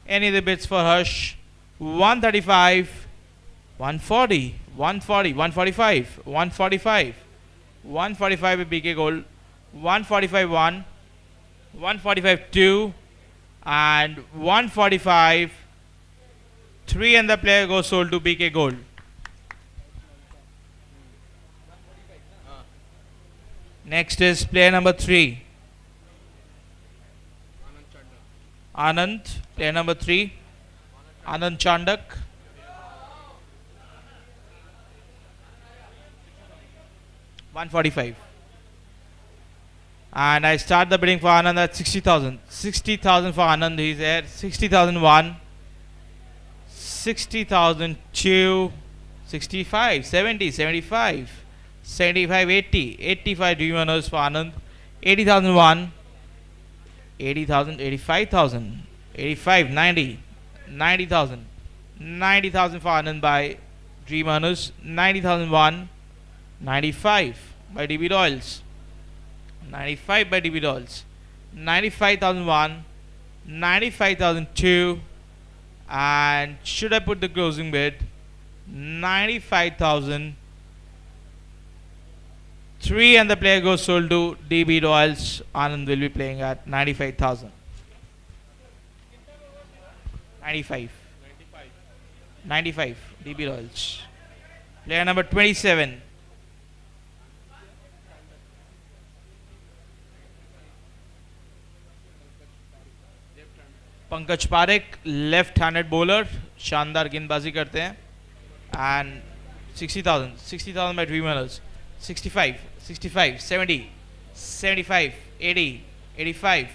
Any of the bids for Harsh? 135, 140, 140, 145, 145, 145 with BK Gold. 145 1, 145 2. And 145 3 and the player goes sold to BK Gold. Next is player number 3. Anand, player number 3. Anand Chandak. $145. And I start the bidding for Anand at 60,000. 60,000 for Anand. He's there. 60,001. 60,002. 65, 70, 75, 75, 80, 85 dream runners for Anand. 80,001. 80,000, 85,000, 85, 90, 90,000, 90,000 for Anand by Dream Earners, 90,001, 95 by DB Royals, 95 by DB Royals, 95,001, 95,002, and should I put the closing bid? 95,000. 3 and the player goes sold to DB Royals. Anand will be playing at 95,000. 95. 95. DB Royals. Player number 27. Pankaj Parekh left handed bowler शानदार गेंदबाजी करते हैं and 60,000 by Dream Runners. 65, 65, 70, 75, 80, 85,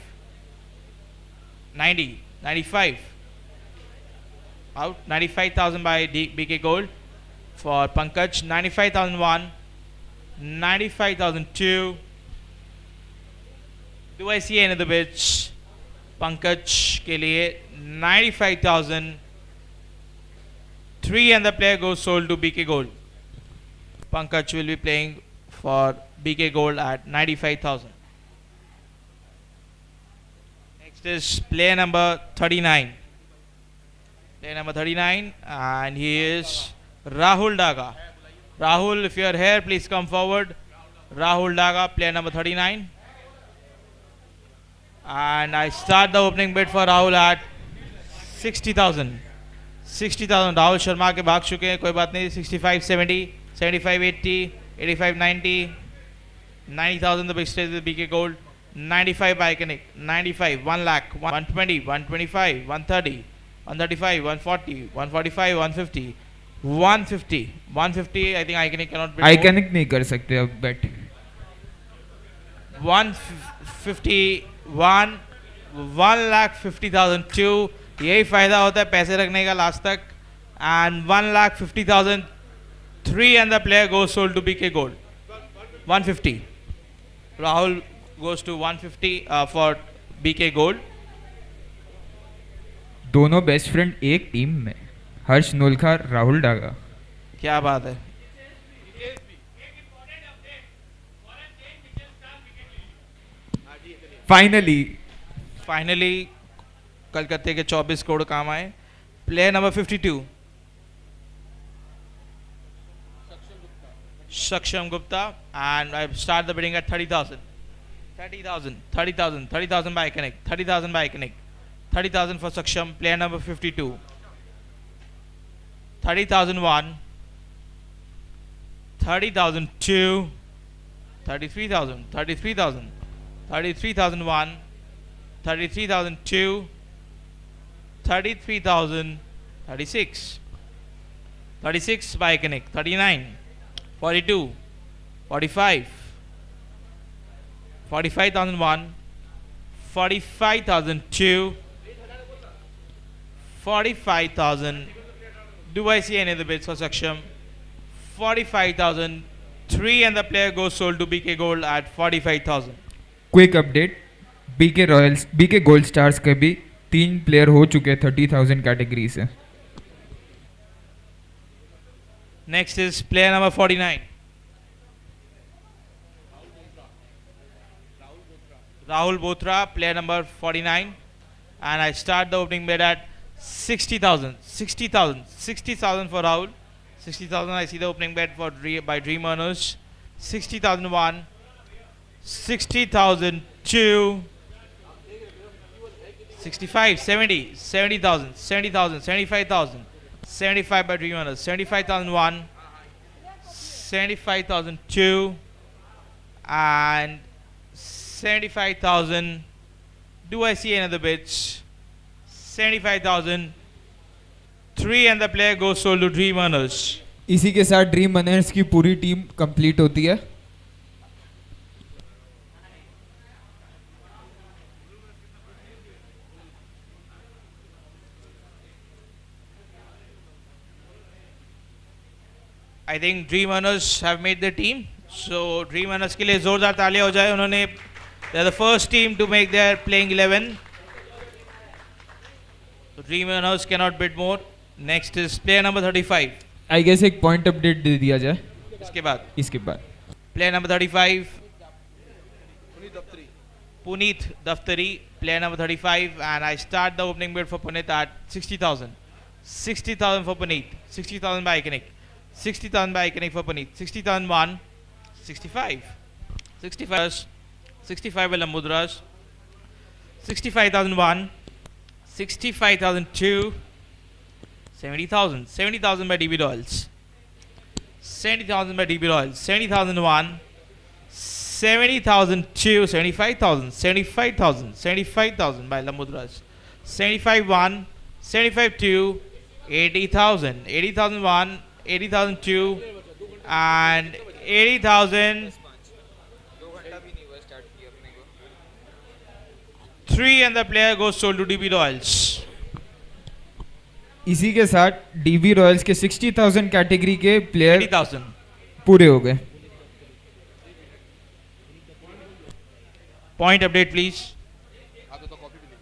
90, 95. Out. 95,000 by BK Gold for Pankaj. 95,001, 95,002. Do I see any of the bids? Pankaj के लिए 95,000. 3 and the player goes sold to BK Gold. Pankaj will be playing for BK Gold at 95,000. Next is player number 39. Player number 39, and he is Rahul Daga. Rahul, if you are here, please come forward. Rahul Daga, player number 39. And I start the opening bid for Rahul at 60,000. 60,000. Rahul Sharma के भाग चुके हैं, कोई बात नहीं. 65, 70, 75, 80, 85, 90, 90,000 the big stage with BK Gold. 95 by Iconic. 95, 1 lakh, 120, 125, 130, 135, 140, 145, 150, 150, 150. I think Iconic cannot bid more. Iconic नहीं कर सकते अब बेट. 151, 1,50,002. यही फायदा होता है पैसे रखने का लास्ट तक. And 1,50,000. 3 and the player goes sold to BK Gold. 150. Rahul goes to 150 for BK Gold. दोनों बेस्ट फ्रेंड एक टीम में. हर्ष नोलखा, राहुल डागा. क्या बात है. फाइनली कलकत्ते के 24 करोड़ काम आए. Player number 52 Saksham Gupta, and I start the bidding at 30,000. 30,000, 30,000, 30,000 by Iconic, 30,000 by Iconic, 30,000 for Saksham. Player number 52. 30,001, 30,002, 33,000, 33,000, 33,001, 33,002, 33,000, 36, 36 by Iconic, 39, 42, 45, 45,001, 45,002, 45,000. Do I see any of the bids for Saksham? 45,000. 3 and the player goes sold to BK Gold at 45,000. Quick update. BK Royals, BK Gold Stars के भी 3 player हो चुके 30,000 category से. Next is player number 49. Rahul Bothra, player number 49. And I start the opening bid at 60,000. 60,000. 60,000 for Rahul. 60,000. I see the opening bid for by Dream Earners. 60,001. 60,002. 65, 70, 70,000, 70,000, 75,000. 75 by Dream Earners. 75,001. 75,002. and 75,000. Do I see another bids? 75,000. 3 and the player goes sold to Dream Earners. इसी के साथ dream runners की पूरी team complete होती है. I think Dream Earners have made the team. So Dream Earners के लिए जोरदार तालियां हो जाए. उन्होंने they are the first team to make their playing 11. So Dream Earners cannot bid more. Next is player number 35. I guess एक point update दे दिया जाए इसके बाद इसके बाद. player number 35, पुनीत दफ्तरी Puneet Daftari, player number 35, and I start the opening bid for Puneet at 60,000. 60,000 for Puneet. 60,000 by Iconic. 60,000 by Iconic for Puneet. 60,000 1. 65. 65. 65 by Lambudras. 65,001. 65,002. 70,000. 70,000 by DB Royals. 70,000 by DB Royals. 70,001. 70,002. 75,000. 75,000. 75,000 by Lambudras. 75,1. 75,2. 80,000. 80,001. 80,002. And 80,000. 2 घंटा भी नहीं हुआ start किया अपने को. 3 and the player goes sold to DB Royals. इसी के साथ डीवी रॉयल्स के 60,000 कैटेगरी के प्लेयर 80,000. पूरे हो गए. Point update, please. आगे तो कॉपी भी नहीं.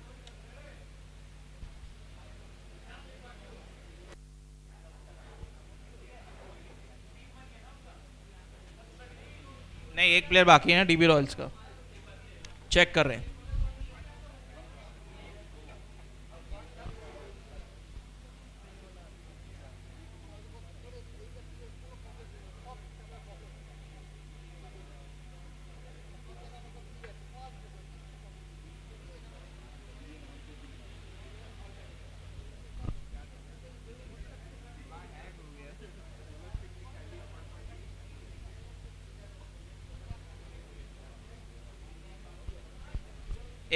नहीं, एक प्लेयर बाकी है ना डीबी रॉयल्स का. चेक कर रहे हैं.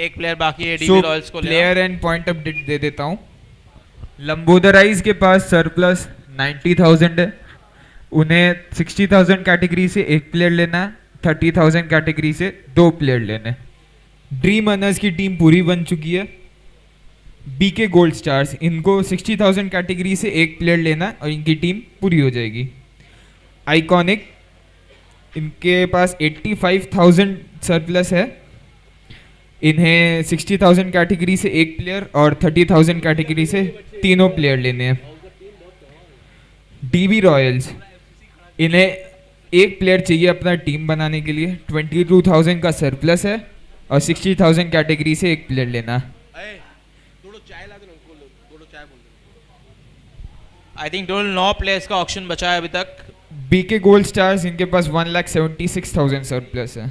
एक प्लेयर बाकी है डीबी रॉयल्स को. प्लेयर एंड पॉइंट अपडेट दे देता हूँ. लंबोदराइज के पास सरप्लस 90,000 है. उन्हें 60,000 कैटेगरी से एक प्लेयर लेना है. 30,000 कैटेगरी से 2 प्लेयर लेने. ड्रीम अनर्स की टीम पूरी बन चुकी है. बीके गोल्ड स्टार्स, इनको 60,000 कैटेगरी से एक प्लेयर लेना है और इनकी टीम पूरी हो जाएगी. आइकॉनिक, इनके पास 85,000 सरप्लस है. इन्हें 60,000 कैटेगरी से एक प्लेयर और 30,000 कैटेगरी से तीनों प्लेयर लेने हैं. डीबी रॉयल्स, इन्हें एक प्लेयर चाहिए अपना टीम बनाने के लिए. 22,000 का सरप्लस है और 60,000 कैटेगरी से एक प्लेयर लेना है. दो चाय ला दो ना उनको. दो चाय बोल दो. आई थिंक टोटल 9 प्लेयर्स का ऑप्शन बचा है अभी तक. बीके गोल्ड स्टार्स, इनके पास 1,76,000 सरप्लस है.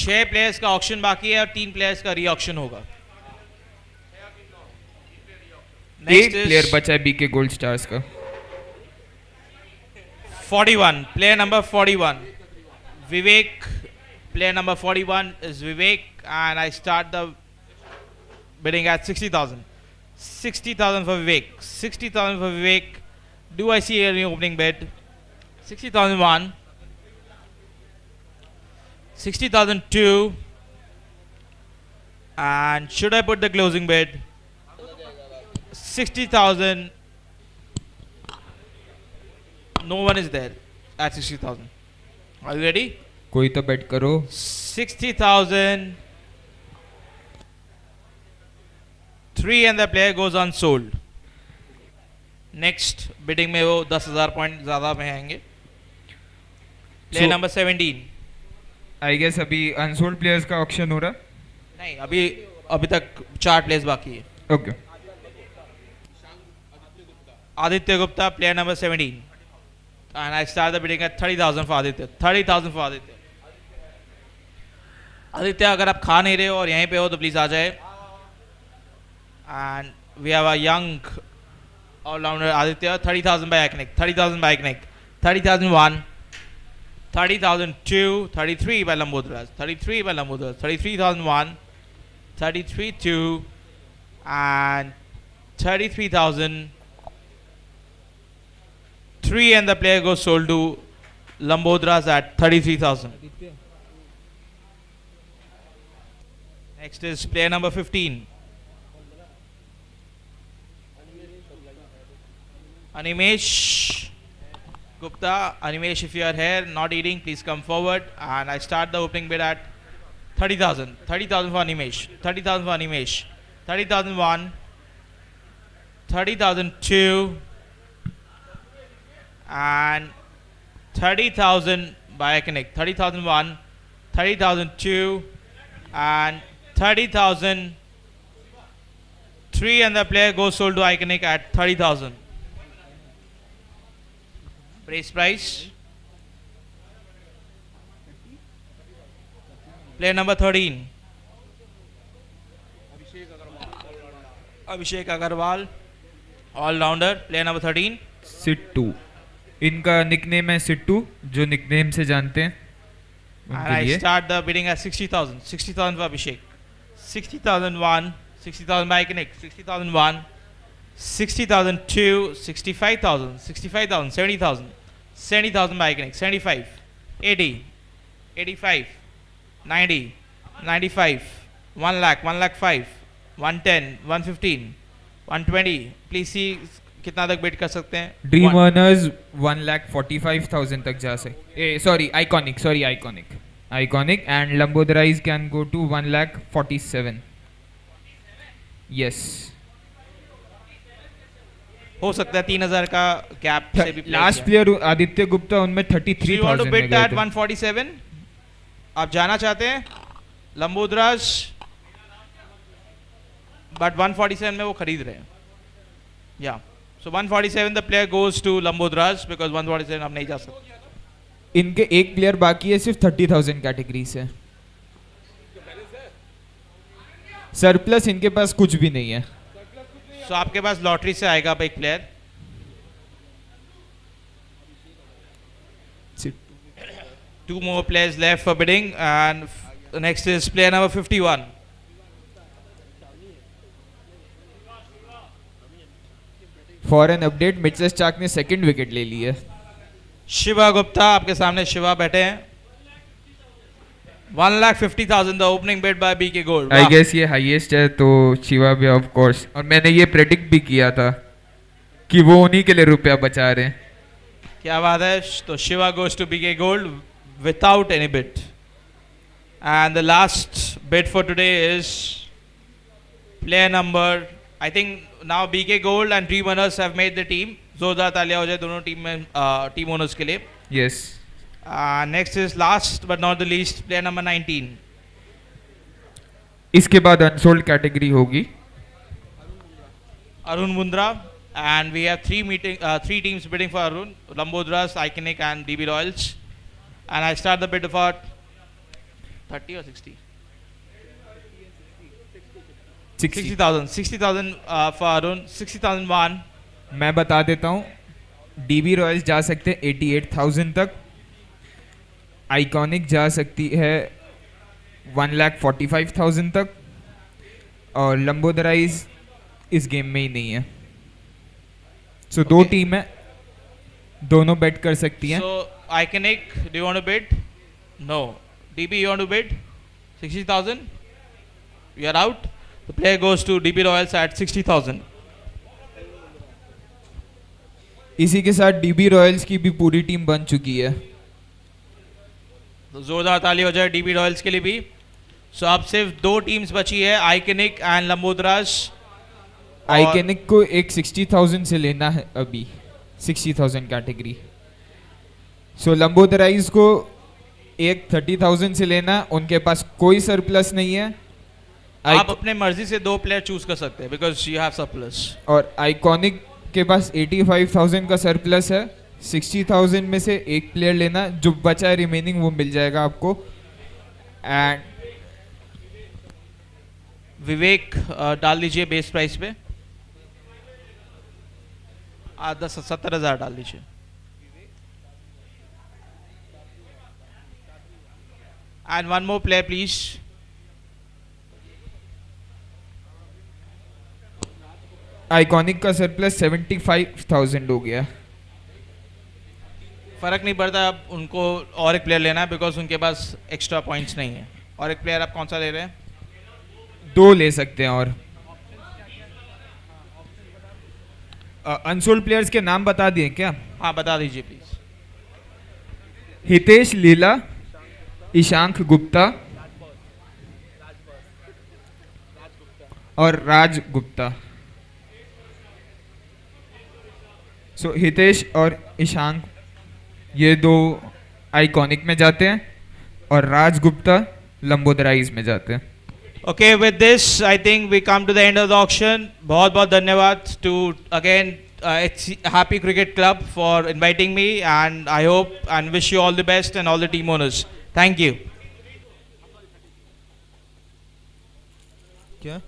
6 प्लेयर्स का ऑक्शन बाकी है और 3 प्लेयर्स का री ऑक्शन होगा. एक प्लेयर बचा है बीके गोल्ड स्टार्स का. 41, player number 41, Vivek. Player number 41 is Vivek, and I start the bidding at 60,000. 60,000 for Vivek. 60,000 for Vivek. Do I see any opening bid? 60,001. 60,002. And should I put the closing bid? 60,000. No one is there at 60,000. Are you ready? कोई तो बेट करो. 60,000. 3 and the player goes unsold. Next bidding में वो 10,000 point ज़्यादा में आएंगे. Player number 17. I guess अभी unsold players का ऑक्शन हो रहा. नहीं, अभी तक 4 प्लेयर्स बाकी है. Okay. Aditya Gupta, player number 17. And I start the bidding at 30,000 for Aditya. 30,000 for Aditya. Aditya, अगर आप खा नहीं रहे हो और यहीं पे हो तो प्लीज आ जाए. And we have a young all-rounder Aditya. 30,000 by Iconic. 30,000 by Iconic. 30,001, 30,002, 33 by Lambodras, 33 by Lambodras, 33,001, 33,2, and 33,003, and the player goes sold to Lambodras at 33,000. Next is player number 15. Animesh Gupta. Animesh, if you are here not eating, please come forward, and I start the opening bid at 30,000. 30,000 for Animesh. 30,000 for Animesh. 30,001, 30,002, and 30,000 by Iconic. 30,001, 30,002, and 30,003, and the player goes sold to Iconic at 30,000. Base price. Player number 13. Abhishek Agarwal, all-rounder. Player number 13. सिट्टू, इनका nickname है सिट्टू, जो nickname से जानते हैं And उनके I लिए। start the bidding at 60,000. 60,000 for Abhishek. 60,001, 60,000 by Iconic. 60,001, 60,002, 65,000, 65,000, 70,000, 70,000 by Iconic. 75, 80, 85, 90, 95, 1 lakh, 1 lakh 5, 110, 115, 120. Please see कितना तक बिड कर सकते हैं. ड्रीम One- अर्नर्स 1,45,000 तक जा सकते, sorry iconic and Lambodarize can go to 1,47,000. Yes, हो सकता है 3,000 का गैप से भी लास्ट प्लेयर आदित्य गुप्ता, उनमें Do you want to 33,000 में bid गए at थे. 147? आप जाना चाहते हैं लंबोदराज, बट 147 में वो खरीद रहे हैं. या so 147 the player goes to Lambodaraz because 147 हम नहीं जा सकते. इनके एक प्लेयर बाकी है सिर्फ 30,000 कैटेगरी से. सरप्लस इनके पास कुछ भी नहीं है. सो आपके पास लॉटरी से आएगा एक player. Two more players left for bidding, and next is player number 51. For an update, Mitchell Starc ने सेकंड विकेट ले ली है. शिवा गुप्ता, आपके सामने शिवा बैठे हैं. 1,50,000 the opening bid by BK Gold. आई वाह. गेस ये हाईएस्ट है, तो शिवा भी ऑफ कोर्स. और मैंने ये प्रेडिक्ट भी किया था कि वो उन्हीं के लिए रुपया बचा रहे हैं. क्या बात है. तो Shiva goes to BK Gold without any bid. And the last bid for today is player number, I think now BK Gold and Dream Owners have made the team. जोरदार तालियां हो जाए दोनों टीम में, टीम ओनर्स के लिए. Yes, next is last but not the least player number 19. इसके बाद अनसोल्ड कैटेगरी होगी. Arun Mundra, and we have three teams bidding for Arun: Lambodras, Iconic, and DB Royals. And I start the bid for 30 or 60. 60,000. 60,000 for Arun. 60,001. मैं बता देता हूँ, dB Royals जा सकते हैं 88,000 तक. आइकॉनिक जा सकती है 1,45,000 तक. और लंबोदराइज इस गेम में ही नहीं है. सो दो Okay. टीम है, दोनों बेट कर सकती हैं. So Iconic, do you want to bid? No. DB, you want to bid? 60,000. You are out. The player goes to DB Royals at 60,000. इसी के साथ डीबी रॉयल्स की भी पूरी टीम बन चुकी है. तो जोरदार ताली हो जाए डीबी रॉयल्स के लिए भी. सो अब सिर्फ दो टीम्स बची है, आइकनिक एंड लंबोदराज. आइकनिक को एक 60,000 से लेना है अभी, 60,000 कैटेगरी. सो लंबोदराइज को एक 30,000 से लेना. उनके पास कोई सरप्लस नहीं है. आप अपने मर्जी से दो प्लेयर चूज कर सकते हैं बिकॉज यू हैव सरप्लस. और आइकॉनिक के पास 85,000 का सरप्लस है. 60,000 में से एक प्लेयर लेना, जो बचा है रिमेनिंग वो मिल जाएगा आपको. एंड विवेक डाल दीजिए बेस प्राइस पे. 70,000 डाल दीजिए. And one more player, please. Iconic का सरप्लस 75,000 हो गया. फर्क नहीं पड़ता, अब उनको और एक प्लेयर लेना है बिकॉज उनके पास एक्स्ट्रा पॉइंट्स नहीं है. और एक प्लेयर आप कौन सा ले रहे हैं? 2 ले सकते हैं और अनसोल्ड प्लेयर्स के नाम बता दिए क्या? हाँ बता दीजिए प्लीज. हितेश लीला, ईशांक गुप्ता और राज गुप्ता. सो हितेश और ईशांक ये 2 आइकॉनिक में जाते हैं और राज गुप्ता लंबोदराइज में जाते हैं. Okay, with this, I think we come to the end of the auction. बहुत बहुत धन्यवाद to again Happy Cricket Club for inviting me, and I hope and wish you all the best and all the team owners. Thank you. क्या?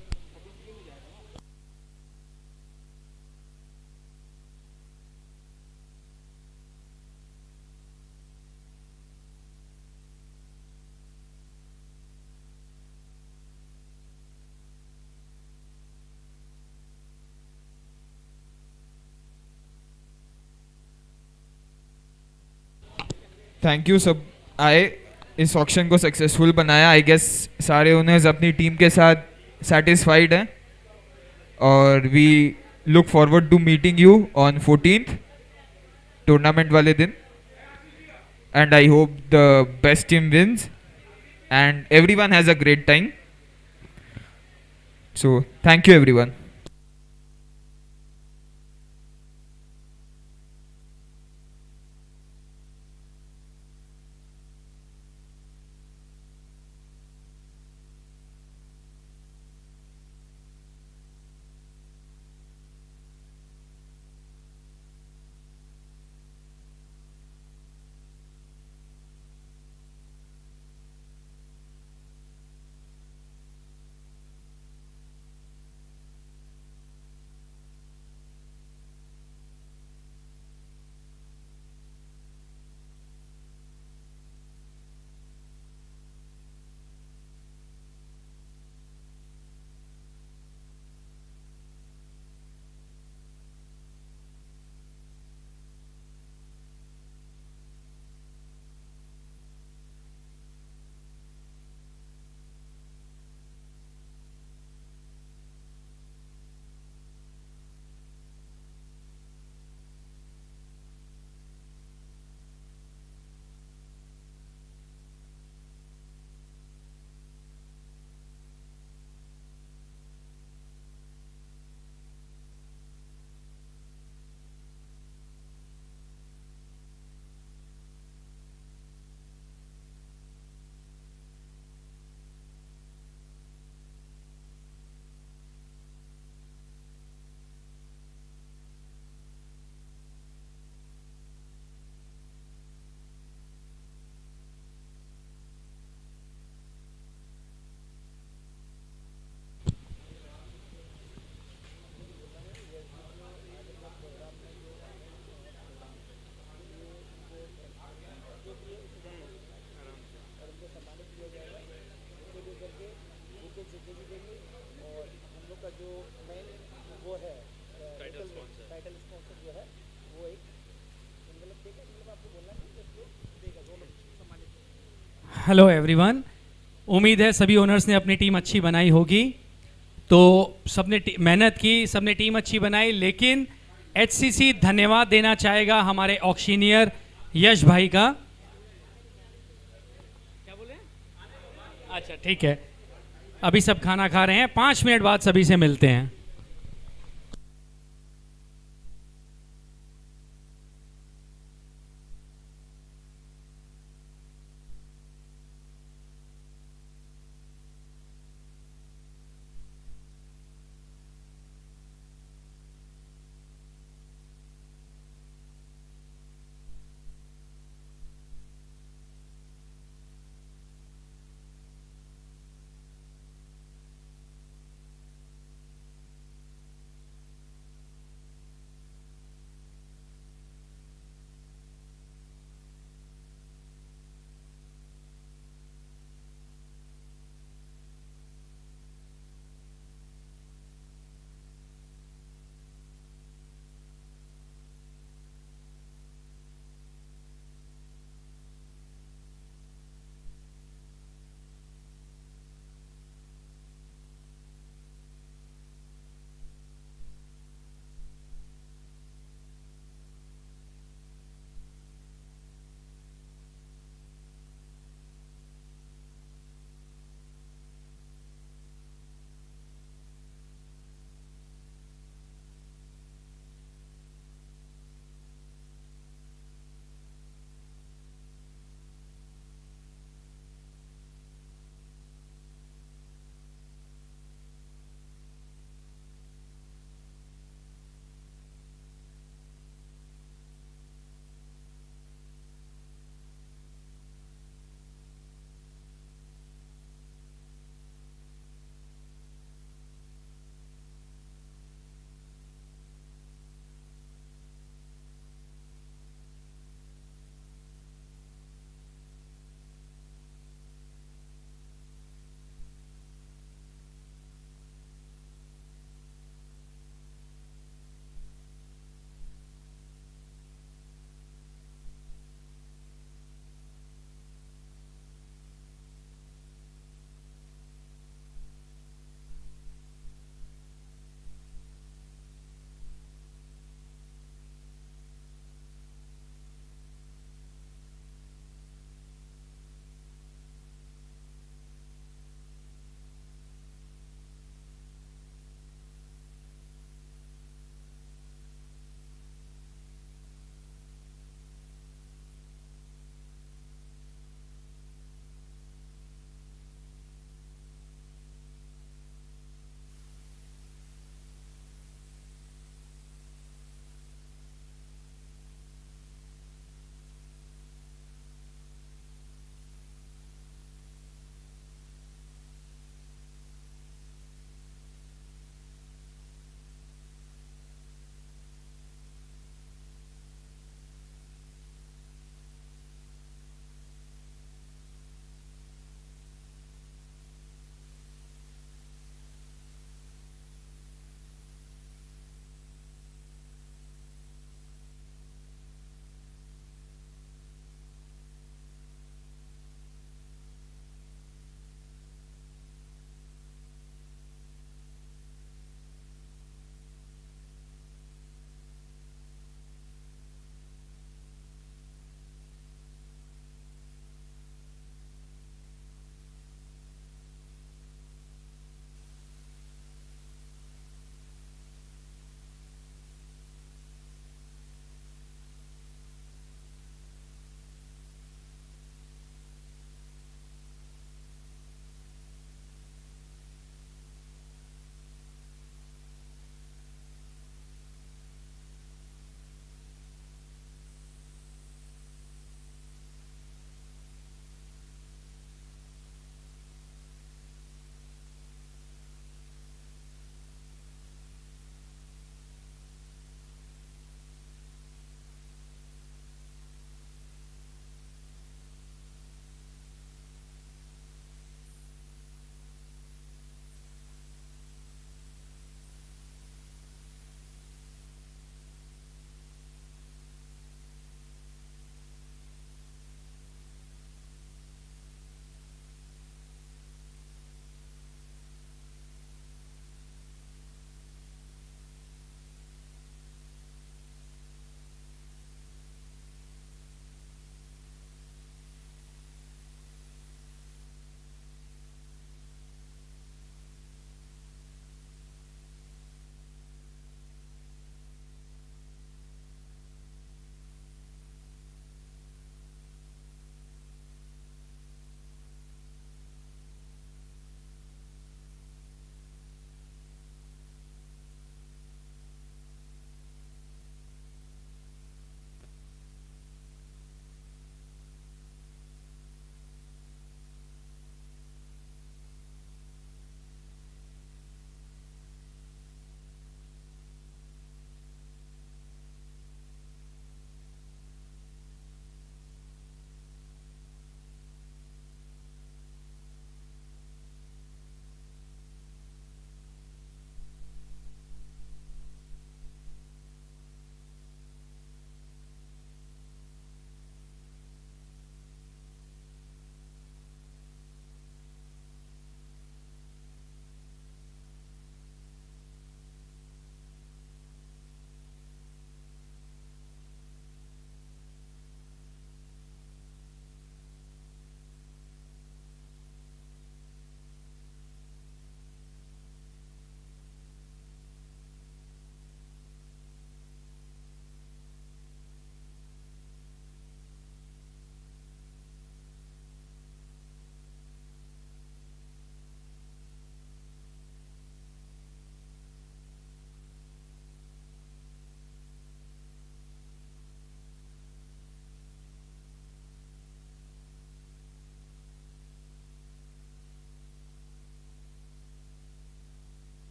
Thank you सब आए, इस auction को successful बनाया. I guess सारे ओनर्स अपनी team के साथ सेटिस्फाइड हैं और we look forward to meeting you on 14th tournament वाले दिन. And I hope the best team wins and everyone has a great time. So thank you everyone. Hello everyone, उम्मीद है सभी ओनर्स ने अपनी टीम अच्छी बनाई होगी. तो सबने मेहनत की, सबने टीम अच्छी बनाई, लेकिन एचसीसी धन्यवाद देना चाहेगा हमारे ऑक्शनियर यश भाई का. क्या बोले? अच्छा ठीक है, अभी सब खाना खा रहे हैं, 5 मिनट बाद सभी से मिलते हैं.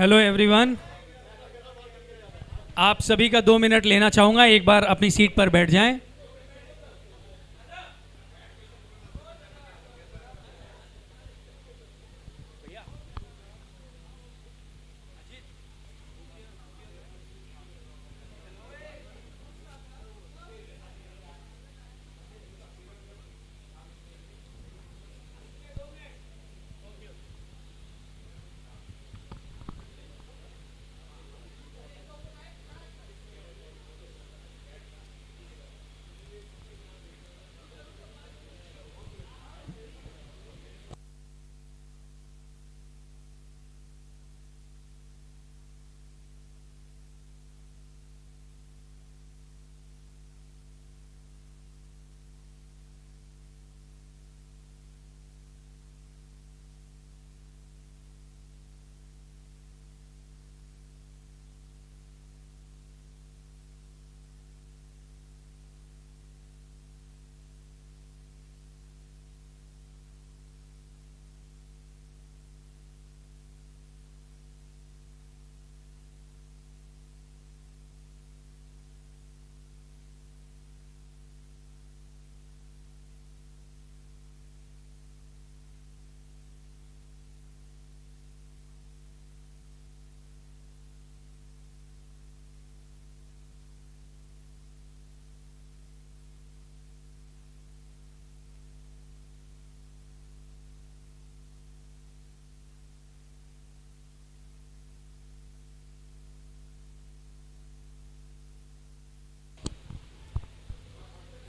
हेलो एवरीवन, आप सभी का 2 मिनट लेना चाहूँगा, एक बार अपनी सीट पर बैठ जाएं।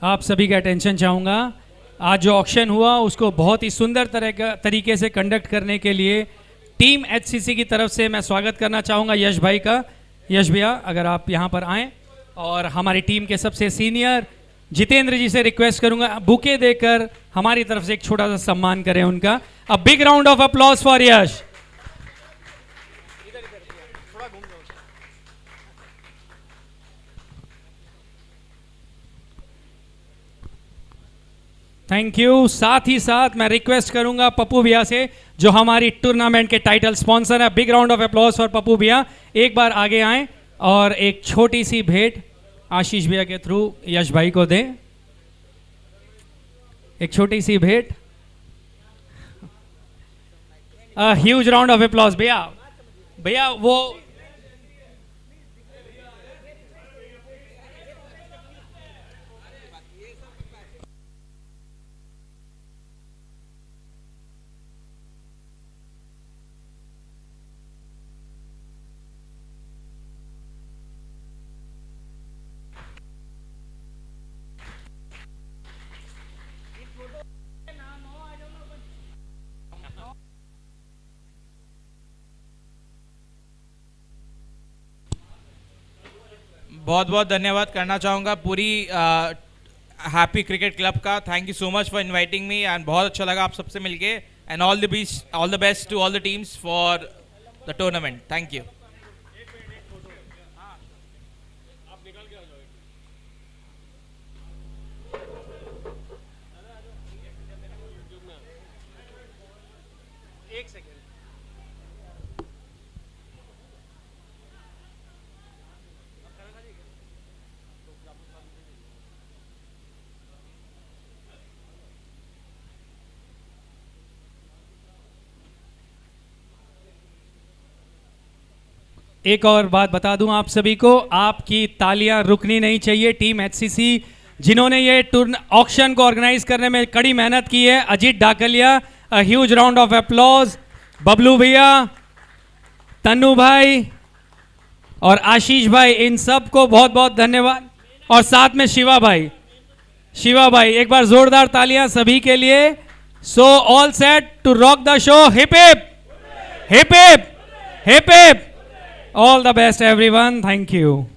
आप सभी का अटेंशन चाहूँगा। आज जो ऑक्शन हुआ उसको बहुत ही सुंदर तरीके से कंडक्ट करने के लिए टीम एचसीसी की तरफ से मैं स्वागत करना चाहूँगा यश भाई का। यश भैया अगर आप यहाँ पर आएँ, और हमारी टीम के सबसे सीनियर जितेंद्र जी से रिक्वेस्ट करूँगा बुके देकर हमारी तरफ से एक छोटा सा सम्मान करें उनका। A big round of applause for Yash. Thank you. साथ ही साथ मैं रिक्वेस्ट करूंगा पप्पू भैया से, जो हमारी टूर्नामेंट के टाइटल स्पॉन्सर है, big round of applause for Pappu भैया। एक बार आगे आएं और एक छोटी सी भेंट आशीष भैया के थ्रू यश भाई को दें। एक छोटी सी भेंट, ह्यूज राउंड ऑफ अप्लॉज भैया। भैया वो बहुत बहुत धन्यवाद करना चाहूँगा पूरी हैप्पी क्रिकेट क्लब का। Thank you so much for inviting me, and बहुत अच्छा लगा आप सबसे मिलके। And all the best to all the teams for the tournament. Thank you. एक और बात बता दूं आप सभी को, आपकी तालियां रुकनी नहीं चाहिए। टीम एचसीसी जिन्होंने ये ऑक्शन को ऑर्गेनाइज करने में कड़ी मेहनत की है, Ajit Daklia, a huge round of applause. Bablu भैया, तन्नू भाई और आशीष भाई, इन सब को बहुत बहुत धन्यवाद। और साथ में शिवा भाई, एक बार जोरदार तालियां सभी के लिए। So all set to rock the show. Hip hip, hip hip, hip hip. All the best everyone. Thank you.